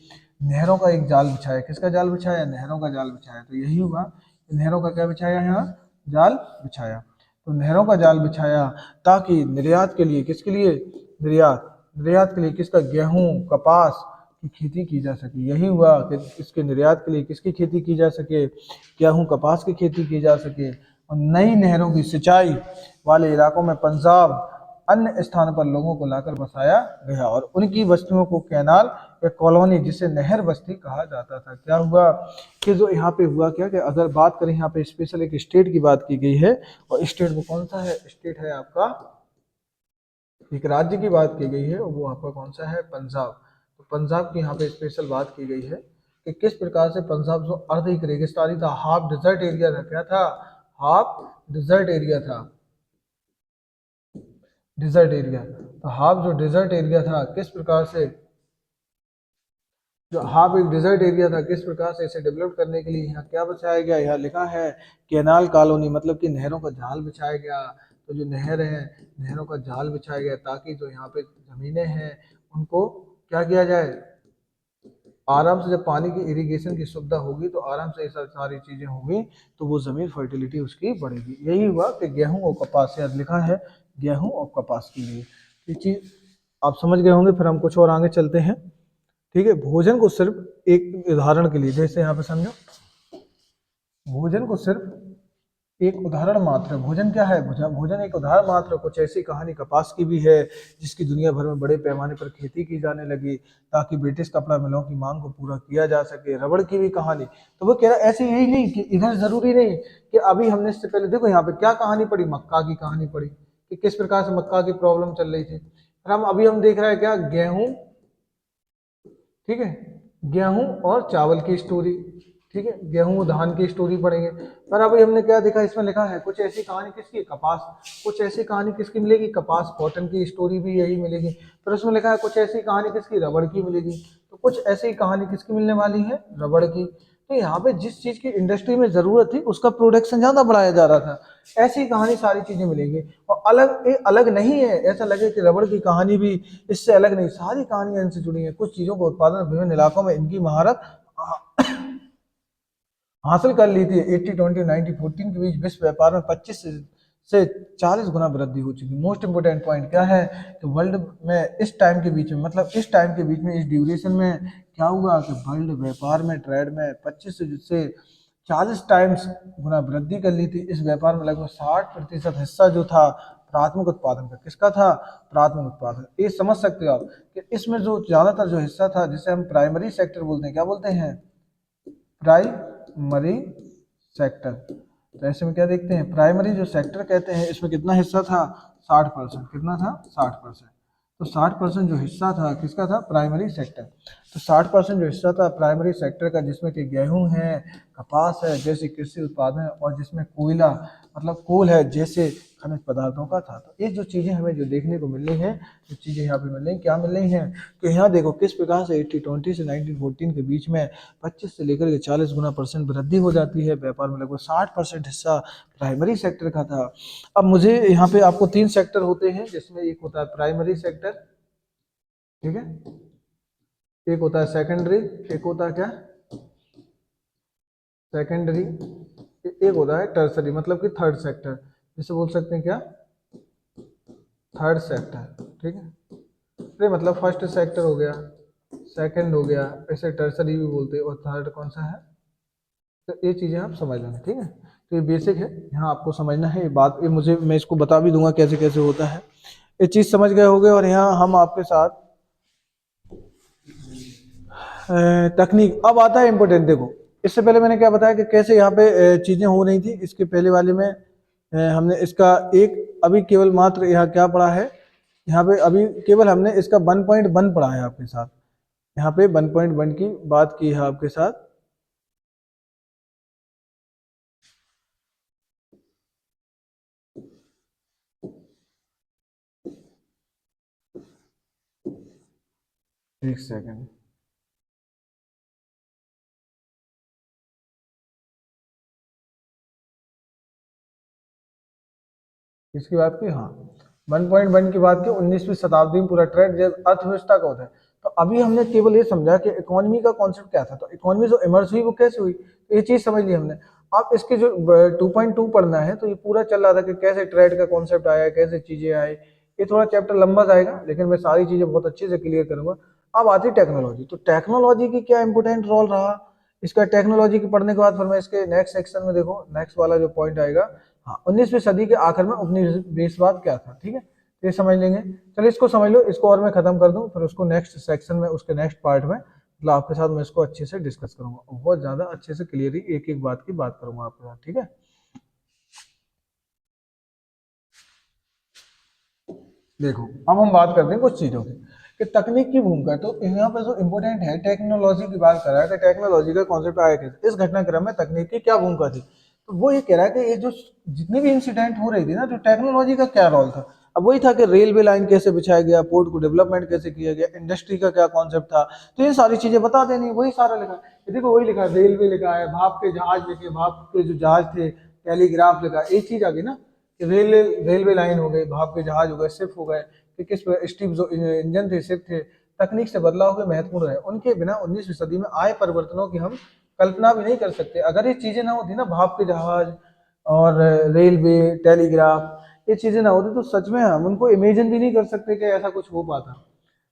नहरों का एक जाल बिछाया। किसका जाल बिछाया, नहरों का जाल बिछाया। तो यही हुआ, नहरों का क्या बिछाया, यहाँ जाल बिछाया। तो नहरों का जाल बिछाया ताकि निर्यात के लिए, किसके लिए, निर्यात, निर्यात के लिए किसका, गेहूं, कपास की खेती की जा सके। यही हुआ कि इसके निर्यात के लिए किसकी खेती की जा सके, गेहूं, कपास की खेती की जा सके। और नई नहरों की सिंचाई वाले इलाकों में पंजाब अन्य स्थान पर लोगों को लाकर बसाया गया और उनकी बस्तियों को कैनाल या कॉलोनी जिसे नहर बस्ती कहा जाता था। क्या हुआ कि जो यहाँ पे हुआ क्या कि अगर बात करें यहाँ पे स्पेशल एक स्टेट की बात की गई है और स्टेट वो कौन सा है, स्टेट है आपका, एक राज्य की बात की गई है और वो आपका कौन सा है, पंजाब। तो पंजाब की यहाँ पे स्पेशल बात की गई है कि किस प्रकार से पंजाब जो अर्ध एक रेगिस्तानी था, हाफ डिजर्ट एरिया था, क्या था, हाफ डिजर्ट एरिया था, डिजर्ट एरिया। तो हाफ जो डिजर्ट एरिया था किस प्रकार से, जो हाफ एक डिजर्ट एरिया था किस प्रकार से इसे डेवलप करने के लिए यहाँ क्या बचाया गया, यहाँ लिखा है कैनाल कॉलोनी, मतलब कि नहरों का जाल बिछाया गया। तो जो नहर है नहरों का जाल बिछाया गया ताकि जो यहाँ पे जमीनें हैं उनको क्या किया जाए, आराम से, जब पानी की इरिगेशन की सुविधा होगी तो आराम से ये सारी चीजें होंगी तो वो जमीन फर्टिलिटी उसकी बढ़ेगी। यही हुआ कि गेहूं और कपास, यहाँ लिखा है गेहूं और कपास के लिए। ये चीज आप समझ गए होंगे, फिर हम कुछ और आगे चलते हैं। ठीक है, भोजन को सिर्फ एक उदाहरण के लिए, जैसे यहाँ पे समझो, भोजन को सिर्फ एक उदाहरण मात्र, भोजन क्या है, भोजन एक उदाहरण मात्र। कुछ ऐसी कहानी कपास की भी है जिसकी दुनिया भर में बड़े पैमाने पर खेती की जाने लगी ताकि ब्रिटिश कपड़ा मिलों की मांग को पूरा किया जा सके। रबड़ की भी कहानी, तो वो कह रहा ऐसे यही नहीं कि इधर जरूरी नहीं कि अभी हमने इससे पहले देखो यहाँ पे क्या कहानी पढ़ी, मक्का की कहानी पढ़ी कि किस प्रकार से मक्का की प्रॉब्लम चल रही थी। फिर हम देख रहे हैं क्या, गेहूं, ठीक है, गेहूं और चावल की स्टोरी, ठीक है, गेहूं धान की स्टोरी पढ़ेंगे। पर अभी हमने क्या देखा, इसमें लिखा है कुछ ऐसी कहानी किसकी, कपास, कुछ ऐसी कहानी किसकी मिलेगी, कपास कॉटन की स्टोरी भी यही मिलेगी। फिर उसमें लिखा है कुछ ऐसी कहानी किसकी, रबड़ की मिलेगी। तो कुछ ऐसी कहानी किसकी मिलने वाली है, रबड़ की। तो यहाँ पे जिस चीज की इंडस्ट्री में जरूरत थी उसका प्रोडक्शन ज्यादा बढ़ाया जा रहा था, ऐसी कहानी सारी चीजें मिलेंगी। और अलग नहीं है, ऐसा लगे कि रबड़ की कहानी भी इससे अलग नहीं, सारी कहानियां इनसे जुड़ी हैं। कुछ चीजों का उत्पादन विभिन्न इलाकों में इनकी महारत हासिल कर ली थी। 80-20-90-14 के बीच विश्व व्यापार में 25 से 40 गुना वृद्धि हो चुकी। मोस्ट इंपोर्टेंट पॉइंट क्या है कि वर्ल्ड में इस टाइम के बीच में, मतलब इस टाइम के बीच में, इस ड्यूरेशन में क्या हुआ कि वर्ल्ड व्यापार में, ट्रेड में 25 से 40 टाइम्स गुना वृद्धि कर ली थी। इस व्यापार में लगभग 60% हिस्सा जो था प्राथमिक उत्पादन का, किसका था, प्राथमिक उत्पादन। ये समझ सकते हो आप कि इसमें जो ज्यादातर जो हिस्सा था जिसे हम प्राइमरी सेक्टर बोलते हैं, क्या बोलते हैं, प्राइमरी सेक्टर। तो ऐसे में क्या देखते हैं, प्राइमरी जो सेक्टर कहते हैं, इसमें कितना हिस्सा था, 60%। कितना था, 60%। तो 60% जो हिस्सा था किसका था, प्राइमरी सेक्टर। तो 60% जो हिस्सा था प्राइमरी सेक्टर का, जिसमें कि गेहूं है, कपास है जैसे कृषि उत्पादन है, और जिसमें कोयला मतलब कोल है जैसे खनिज पदार्थों का था। तो ये जो चीज़ें हमें जो देखने को मिल रही हैं, जो चीज़ें यहाँ पे मिल रही हैं, क्या मिल रही हैं कि यहाँ देखो किस प्रकार से 80-20 से 1914 के बीच में 25 से लेकर के 40 गुना % वृद्धि हो जाती है। व्यापार में लगभग 60% हिस्सा प्राइमरी सेक्टर का था। अब मुझे यहाँ पे आपको 3 सेक्टर होते हैं, जिसमें एक होता है प्राइमरी सेक्टर, ठीक है, एक होता है सेकेंडरी, एक होता है क्या, सेकेंडरी, एक होता है टर्सरी, मतलब कि थर्ड सेक्टर, जिसे बोल सकते हैं क्या, थर्ड सेक्टर। ठीक है, अरे मतलब फर्स्ट सेक्टर हो गया, सेकंड हो गया, ऐसे टर्सरी भी बोलते हैं, और थर्ड कौन सा है। तो ये चीज़ें आप समझ लेना, ठीक है। तो ये बेसिक है, यहाँ आपको समझना है ये बात, ये मुझे, मैं इसको बता भी दूंगा कैसे कैसे होता है। ये चीज़ समझ गए होगे। और यहाँ हम आपके साथ तकनीक, अब आता है इम्पोर्टेंट। देखो इससे पहले मैंने क्या बताया कि कैसे यहाँ पे चीज़ें हो रही थी, इसके पहले वाले में हमने इसका एक अभी केवल मात्र यहाँ क्या पढ़ा है, यहाँ पे अभी केवल हमने इसका 1.1 पढ़ा है आपके साथ। यहाँ पे 1.1 की बात की है आपके साथ। एक सेकेंड, किसकी बात की, हाँ 1.1 की बात की, 19वीं शताब्दी में पूरा ट्रेंड जब अर्थव्यवस्था का होता है। तो अभी हमने केवल ये समझा कि इकोनॉमी का कॉन्सेप्ट क्या था, तो इकोनॉमी जो इमर्ज हुई वो कैसे हुई, तो ये चीज समझ ली हमने। अब इसके जो 2.2 पढ़ना है, तो ये पूरा चल रहा था कि कैसे ट्रेड का कॉन्सेप्ट आया, कैसे चीजें आई। ये थोड़ा चैप्टर लंबा जाएगा लेकिन मैं सारी चीजें बहुत अच्छे से क्लियर करूंगा। अब आती टेक्नोलॉजी, तो टेक्नोलॉजी की क्या इंपोर्टेंट रोल रहा इसका। टेक्नोलॉजी के पढ़ने के बाद फिर मैं इसके नेक्स्ट सेक्शन में, देखो नेक्स्ट वाला जो पॉइंट आएगा, हाँ 19वीं सदी के आखिर में उपनिवेशवाद क्या था, ठीक है। ये समझ लेंगे। चलिए इसको समझ लो, इसको और मैं खत्म कर दूं, फिर उसको नेक्स्ट सेक्शन में, उसके नेक्स्ट पार्ट में मतलब आपके साथ मैं इसको अच्छे से डिस्कस करूंगा, बहुत ज्यादा अच्छे से क्लियरली एक एक बात की बात करूंगा आपके साथ, ठीक है। देखो अब हम बात करते हैं कुछ चीजों की कि तकनीक की भूमिका। तो यहाँ पे जो इम्पोर्टेंट है, टेक्नोलॉजी की बात कर रहा है कि टेक्नोलॉजी का कॉन्सेप्ट आया कैसे, इस घटनाक्रम में तकनीक की क्या भूमिका थी। तो वो ये कह रहा है कि ये जो जितनी भी इंसिडेंट हो रही थी ना, तो टेक्नोलॉजी का क्या रोल था। अब वही था कि रेलवे लाइन कैसे बिछाया गया, पोर्ट को डेवलपमेंट कैसे किया गया, इंडस्ट्री का क्या कॉन्सेप्ट था, तो ये सारी चीजें बता देनी, वही सारा लिखा है। ये देखो वही लिखा है, रेलवे लिखा है, भाप के जहाज लिखे, भाप के जो जहाज थे, टेलीग्राफ लिखा है, एक चीज आ गई ना कि रेलवे लाइन हो गई, भाप के जहाज हो गए, शिप हो गए, कि किस स्टीम जो इंजन थे, शिप थे, तकनीक से बदलाव के महत्वपूर्ण है। उनके बिना 19वीं सदी में आए परिवर्तनों की हम कल्पना भी नहीं कर सकते। अगर ये चीजें ना होती ना, भाप के जहाज और रेलवे, टेलीग्राफ, ये चीजें ना होती तो सच में हम उनको इमेजिन भी नहीं कर सकते कि ऐसा कुछ हो पाता।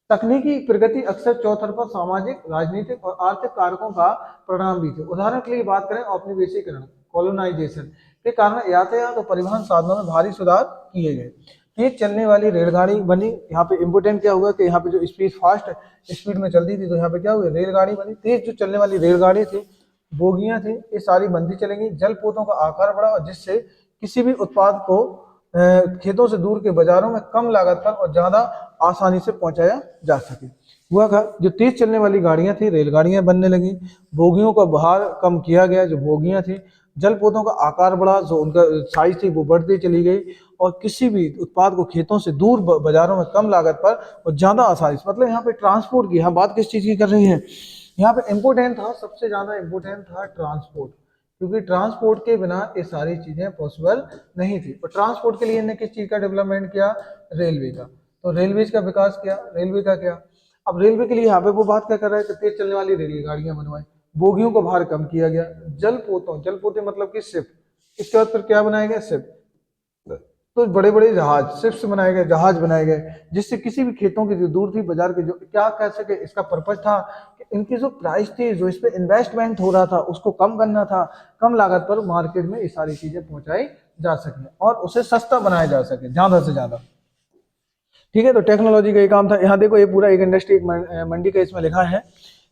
तकनीकी प्रगति अक्सर चौतरफा सामाजिक, राजनीतिक और आर्थिक कारकों का परिणाम भी थे। उदाहरण के लिए बात करें औपनिवेशीकरण, कॉलोनाइजेशन के कारण यातायात और परिवहन साधनों में भारी सुधार किए गए। तेज चलने वाली रेलगाड़ी बनी, यहाँ पे इम्पोर्टेंट क्या हुआ कि यहाँ पे जो स्पीड फास्ट स्पीड में चलती थी, तो यहाँ पे क्या हुआ, रेलगाड़ी बनी, तेज जो चलने वाली रेलगाड़ी थी, बोगियां थी, ये सारी बनती चलेंगी। जलपोतों का आकार बढ़ा और जिससे किसी भी उत्पाद को खेतों से दूर के बाजारों में कम लागत पर और ज्यादा आसानी से पहुंचाया जा सके। हुआ था जो तेज चलने वाली गाड़ियां थी, रेलगाड़ियां बनने लगी, बोगियों का भार कम किया गया, जो बोगियां थी, जलपोतों का आकार बढ़ा, जो उनका साइज थी वो बढ़ती चली गई, और किसी भी उत्पाद को खेतों से दूर बाजारों में कम लागत पर और ज्यादा आसानी से, मतलब यहाँ पे ट्रांसपोर्ट की हम बात किस चीज की कर रहे हैं, यहाँ पे इम्पोर्टेंट था, सबसे ज्यादा इम्पोर्टेंट था ट्रांसपोर्ट, क्योंकि ट्रांसपोर्ट के बिना ये सारी चीजें पॉसिबल नहीं थी। और ट्रांसपोर्ट के लिए इन्होंने किस चीज का डेवलपमेंट किया, रेलवे का। तो रेलवेज का विकास किया, रेलवे का क्या। अब रेलवे के लिए यहाँ पे वो बात क्या कर रहा है कि तेज चलने वाली रेलगाड़ियां बनवाई, बोगियों का भार कम किया गया, जलपोते मतलब कि शिप, इसके बाद फिर क्या बनाया गया, शिप, तो बड़े बड़े जहाज, शिप्स बनाए गए, जहाज बनाए गए, जिससे किसी भी खेतों की जो दूर थी बाजार के, जो क्या कह सके, इसका पर्पज था कि इनकी जो प्राइस थी, जो इस पे इन्वेस्टमेंट हो रहा था, उसको कम करना था, कम लागत पर मार्केट में ये सारी चीजें पहुंचाई जा सके और उसे सस्ता बनाया जा सके ज्यादा से ज्यादा। ठीक है, तो टेक्नोलॉजी का ये काम था। यहाँ देखो ये पूरा एक इंडस्ट्री, एक मंडी का इसमें लिखा है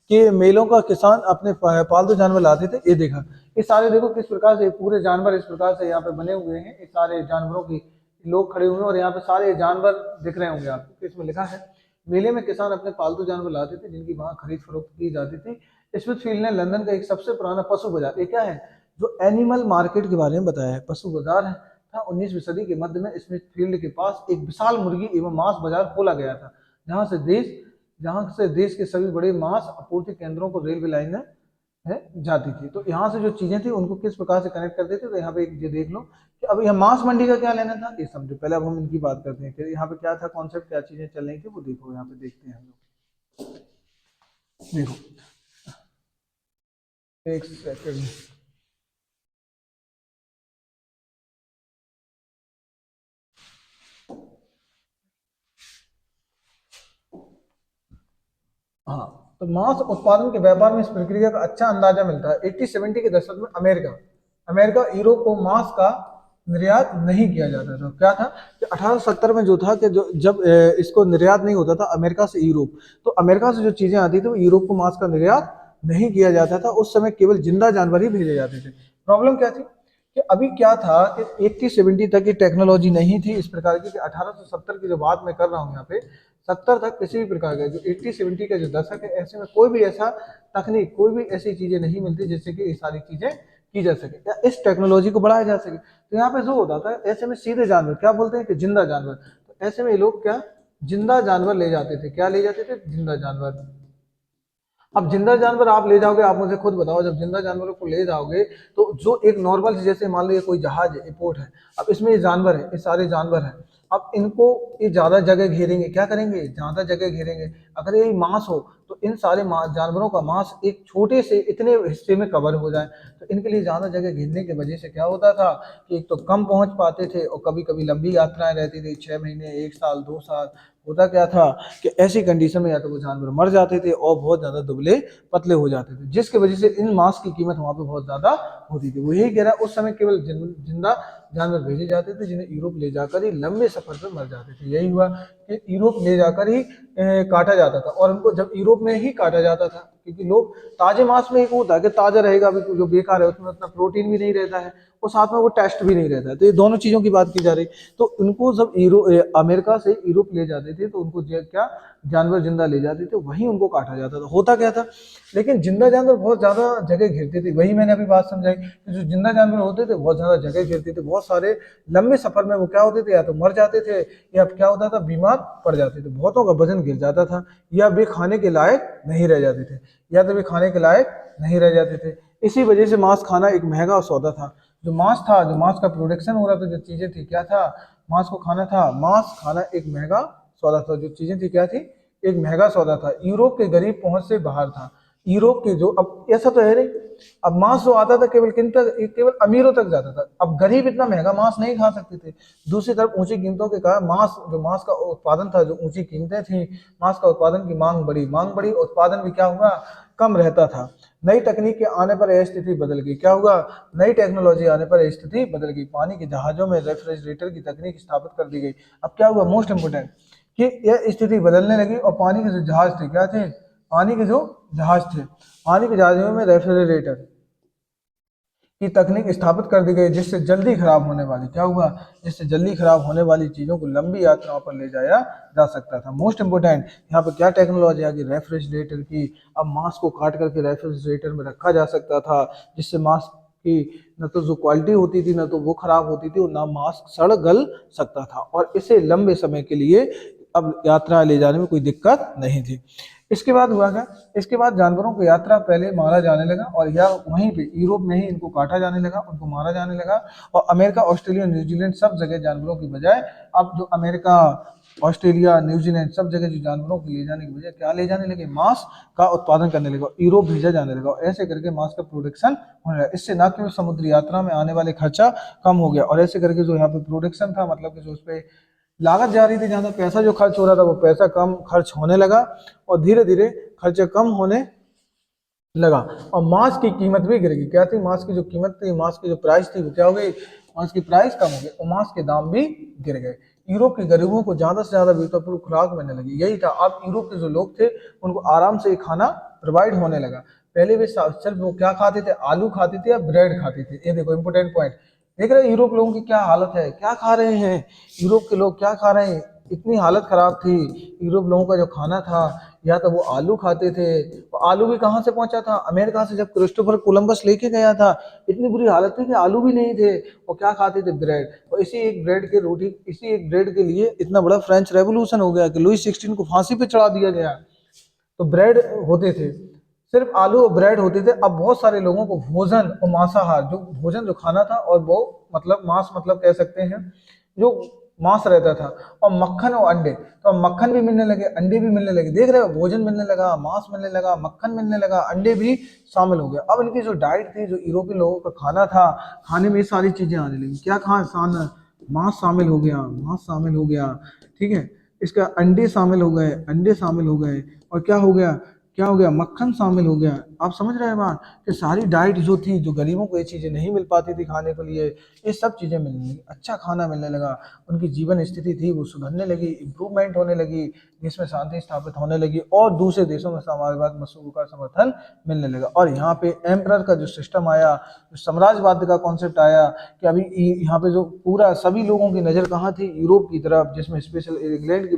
कि मेलों का किसान अपने पालतू जानवर लाते थे, ये देखा, ये सारे देखो किस प्रकार से पूरे जानवर इस प्रकार से यहाँ पे बने हुए हैं, ये सारे जानवरों की लोग खड़े हुए हैं और यहाँ पे सारे जानवर दिख रहे होंगे आपको। इसमें लिखा है मेले में किसान अपने पालतू जानवर लाते थे जिनकी वहां खरीद फरोख्त की जाती थी। स्मिथफील्ड ने लंदन का एक सबसे पुराना पशु बाजार, ये क्या है, जो एनिमल मार्केट के बारे में बताया है, पशु बाजार है था। 19वीं सदी के मध्य में स्मिथफील्ड के पास एक विशाल मुर्गी एवं मांस बाजार खोला गया था, जहां से देश के सभी बड़े मांस आपूर्ति केंद्रों को रेलवे लाइनें है जाती थी। तो यहाँ से जो चीजें थी उनको किस प्रकार से कनेक्ट करते थे, तो यहाँ पे ये देख लो कि अब यहाँ मांस मंडी का क्या लेना था, ये समझो। पहले अब हम इनकी बात करते हैं कि यहाँ पे क्या था कॉन्सेप्ट, क्या चीजें चल रही थी, वो देखो यहाँ पे देखते हैं हम लोग। देखो एक सेकंड, हाँ, तो मांस उत्पादन के व्यापार में इस प्रक्रिया का अच्छा अंदाजा मिलता है। 80-70 के दशक में अमेरिका यूरोप को मांस का निर्यात नहीं किया जाता था। क्या था कि 1870 में जो था कि जो जब इसको निर्यात नहीं होता था अमेरिका से यूरोप, तो अमेरिका से जो चीजें आती थी वो यूरोप को मांस का निर्यात नहीं किया जाता था। उस समय केवल जिंदा जानवर ही भेजे जाते थे। प्रॉब्लम क्या थी कि अभी क्या था कि 80-70 तक की टेक्नोलॉजी नहीं थी इस प्रकार की, कि 1870 की जो बात मैं कर रहा हूँ यहाँ पे, 70 तक किसी भी प्रकार का, जो 80-70 का जो दशक है, ऐसे में कोई भी ऐसा तकनीक, कोई भी ऐसी चीजें नहीं मिलती जिससे कि ये सारी चीजें की जा सके या इस टेक्नोलॉजी को बढ़ाया जा सके। तो यहाँ पे जो होता था ऐसे में सीधे जानवर, क्या बोलते हैं कि जिंदा जानवर, तो ऐसे में ये लोग क्या जिंदा जानवर ले जाते थे। क्या ले जाते थे, जिंदा जानवर। अब जिंदा जानवर आप ले जाओगे, आप मुझे खुद बताओ, जब जिंदा जानवरों को ले जाओगे तो जो एक नॉर्मल, जैसे मान लो ये कोई जहाज है, एयरपोर्ट है, अब इसमें ये जानवर है, ये सारे जानवर हैं, अब इनको ये ज्यादा जगह घेरेंगे, क्या करेंगे, ज्यादा जगह घेरेंगे, अगर यही मांस हो तो इन सारे जानवरों का मांस एक छोटे से इतने हिस्से में कवर हो जाए। तो इनके लिए ज़्यादा जगह घेरने की वजह से क्या होता था कि एक तो कम पहुंच पाते थे और कभी कभी लंबी यात्राएं रहती थी, 6 महीने, 1 साल, 2 साल। होता क्या था कि ऐसी कंडीशन में या तो वो जानवर मर जाते थे और बहुत ज़्यादा दुबले पतले हो जाते थे, जिसकी वजह से इन मांस की कीमत वहाँ पे बहुत ज़्यादा होती थी। वो यही कह रहा है, उस समय केवल जिंदा जानवर भेजे जाते थे जिन्हें यूरोप ले जाकर ही लंबे सफर पर मर जाते थे। यही हुआ कि यूरोप ले जाकर ही काटा जाता था, और उनको जब यूरोप में ही काटा जाता था क्योंकि लोग ताजे मांस में एक होता है कि ताजा रहेगा, अभी जो बेकार है उसमें उतना प्रोटीन भी नहीं रहता है और साथ में वो टेस्ट भी नहीं रहता है। तो ये दोनों चीज़ों की बात की जा रही। तो उनको जब अमेरिका से यूरोप ले जाते थे तो उनको क्या जानवर जिंदा ले जाते थे, वहीं उनको काटा जाता था। होता क्या था, लेकिन जिंदा जानवर बहुत ज़्यादा जगह घेरते थे। वही मैंने अभी बात समझाई कि जो जिंदा जानवर होते थे बहुत ज़्यादा जगह घेरते थे, बहुत सारे लंबे सफर में वो क्या होते थे, या तो मर जाते थे या क्या होता था बीमार पड़ जाते थे, बहुतों का वजन गिर जाता था, या वे खाने के लायक नहीं रह जाते थे, या तो वे खाने के लायक नहीं रह जाते थे। इसी वजह से मांस खाना एक महंगा सौदा था। जो मांस था, जो मांस का प्रोडक्शन हो रहा था, जो चीज़ें थी, क्या था, मांस को खाना था, मांस खाना एक महंगा सौदा था। जो चीज़ें थी क्या थी, एक महंगा सौदा था। यूरोप के गरीब पहुंच से बाहर था। यूरोप के जो, अब ऐसा तो है नहीं, अब मांस जो आता था केवल किन तक, केवल अमीरों तक जाता था। अब गरीब इतना महंगा मांस नहीं खा सकते थे। दूसरी तरफ ऊंची कीमतों के कारण मांस, जो मांस का उत्पादन था, जो ऊंची कीमतें थी, मांस का उत्पादन की मांग बढ़ी, उत्पादन भी क्या हुआ, कम रहता था। नई तकनीक के आने पर यह स्थिति बदल गई। क्या हुआ, नई टेक्नोलॉजी आने पर यह स्थिति बदल गई। पानी के जहाजों में रेफ्रिजरेटर की तकनीक स्थापित कर दी गई। अब क्या हुआ, मोस्ट इंपोर्टेंट, कि यह स्थिति बदलने लगी और पानी के जो जहाज थे, क्या थे, पानी के जो जहाज थे, पानी के जहाजों में रेफ्रिजरेटर की तकनीक स्थापित कर दी गई, जिससे जल्दी खराब होने वाली, क्या हुआ, जिससे जल्दी खराब होने वाली चीज़ों को लंबी यात्राओं पर ले जाया जा सकता था। मोस्ट इंपोर्टेंट, यहाँ पर क्या टेक्नोलॉजी आ गई, रेफ्रिजरेटर की। अब मांस को काट करके रेफ्रिजरेटर में रखा जा सकता था, जिससे मांस की न तो जो क्वालिटी होती थी, न तो वो खराब होती थी, और ना मांस सड़ गल सकता था, और इसे लंबे समय के लिए अब यात्रा ले जाने में कोई दिक्कत नहीं थी। इसके बाद हुआ क्या, इसके बाद जानवरों को यात्रा पहले मारा जाने लगा, और या वहीं पे यूरोप में ही इनको काटा जाने लगा, उनको मारा जाने लगा। और अमेरिका, ऑस्ट्रेलिया, न्यूजीलैंड सब जगह जानवरों की बजाय अब जो अमेरिका, ऑस्ट्रेलिया, न्यूजीलैंड सब जगह जो जानवरों को ले जाने की बजाय क्या ले जाने लगे, मांस का उत्पादन करने लगा, यूरोप भेजा जाने लगा। और ऐसे करके मांस का प्रोडक्शन होने लगा। इससे न केवल समुद्री यात्रा में आने वाले खर्चा कम हो गया, और ऐसे करके जो यहाँ पे प्रोडक्शन था, मतलब कि जो उस पर लागत जा रही थी, ज़्यादा पैसा जो खर्च हो रहा था, वो पैसा कम खर्च होने लगा, और धीरे धीरे खर्चा कम होने लगा, और मांस की कीमत भी गिर गई। क्या थी, मांस की जो कीमत थी, मांस की जो प्राइस थी, वो क्या हो गई, मांस की प्राइस कम हो गई और मांस के दाम भी गिर गए। यूरोप के गरीबों को ज़्यादा से ज़्यादा विकल्प खुराक मिलने लगी। यही था, अब यूरोप के जो लोग थे उनको आराम से खाना प्रोवाइड होने लगा। पहले वे सिर्फ वो क्या खाते थे, आलू खाते थे या ब्रेड खाते थे। ये देखो इंपोर्टेंट पॉइंट, देख रहे हैं यूरोप लोगों की क्या हालत है, क्या खा रहे हैं, यूरोप के लोग क्या खा रहे हैं, इतनी हालत खराब थी। यूरोप लोगों का जो खाना था, या तो वो आलू खाते थे, वो आलू भी कहाँ से पहुंचा था, अमेरिका से, जब क्रिस्टोफर कोलंबस लेके गया था, इतनी बुरी हालत थी कि आलू भी नहीं थे। वो क्या खाते थे, ब्रेड। और इसी एक ब्रेड के लिए इतना बड़ा फ्रेंच रेवोल्यूशन हो गया कि लुई 16 को फांसी पे चढ़ा दिया गया। तो ब्रेड होते थे, सिर्फ आलू और ब्रेड होते थे। अब बहुत सारे लोगों को भोजन और मांसाहार, जो भोजन जो खाना था, और वो मतलब मांस, मतलब कह सकते हैं जो मांस रहता था, और मक्खन और अंडे। तो अब मक्खन भी मिलने लगे, अंडे भी मिलने लगे। देख रहे हो, भोजन मिलने लगा, मांस मिलने लगा, मक्खन मिलने लगा, अंडे भी शामिल हो गए। अब इनकी जो डाइट थी, जो यूरोपीय लोगों का खाना था, खाने में ये सारी चीजें आने लगी। क्या खाना, मांस शामिल हो गया, मांस शामिल हो गया, ठीक है, इसका अंडे शामिल हो गए, अंडे शामिल हो गए, और क्या हो गया, मक्खन शामिल हो गया। आप समझ रहे हैं बात, कि सारी डाइट जो थी, जो गरीबों को ये चीज़ें नहीं मिल पाती थी खाने के लिए, ये सब चीज़ें मिलने लगी, अच्छा खाना मिलने लगा, उनकी जीवन स्थिति थी वो सुधरने लगी, इम्प्रूवमेंट होने लगी, देश में शांति स्थापित होने लगी, और दूसरे देशों में समाजवाद मसूल का समर्थन मिलने लगा। और यहाँ पे एम्परर का जो सिस्टम आया, जो साम्राज्यवाद का कॉन्सेप्ट आया, कि अभी यहाँ पे जो पूरा सभी लोगों की नज़र कहाँ थी, यूरोप की तरफ, जिसमें स्पेशल इंग्लैंड की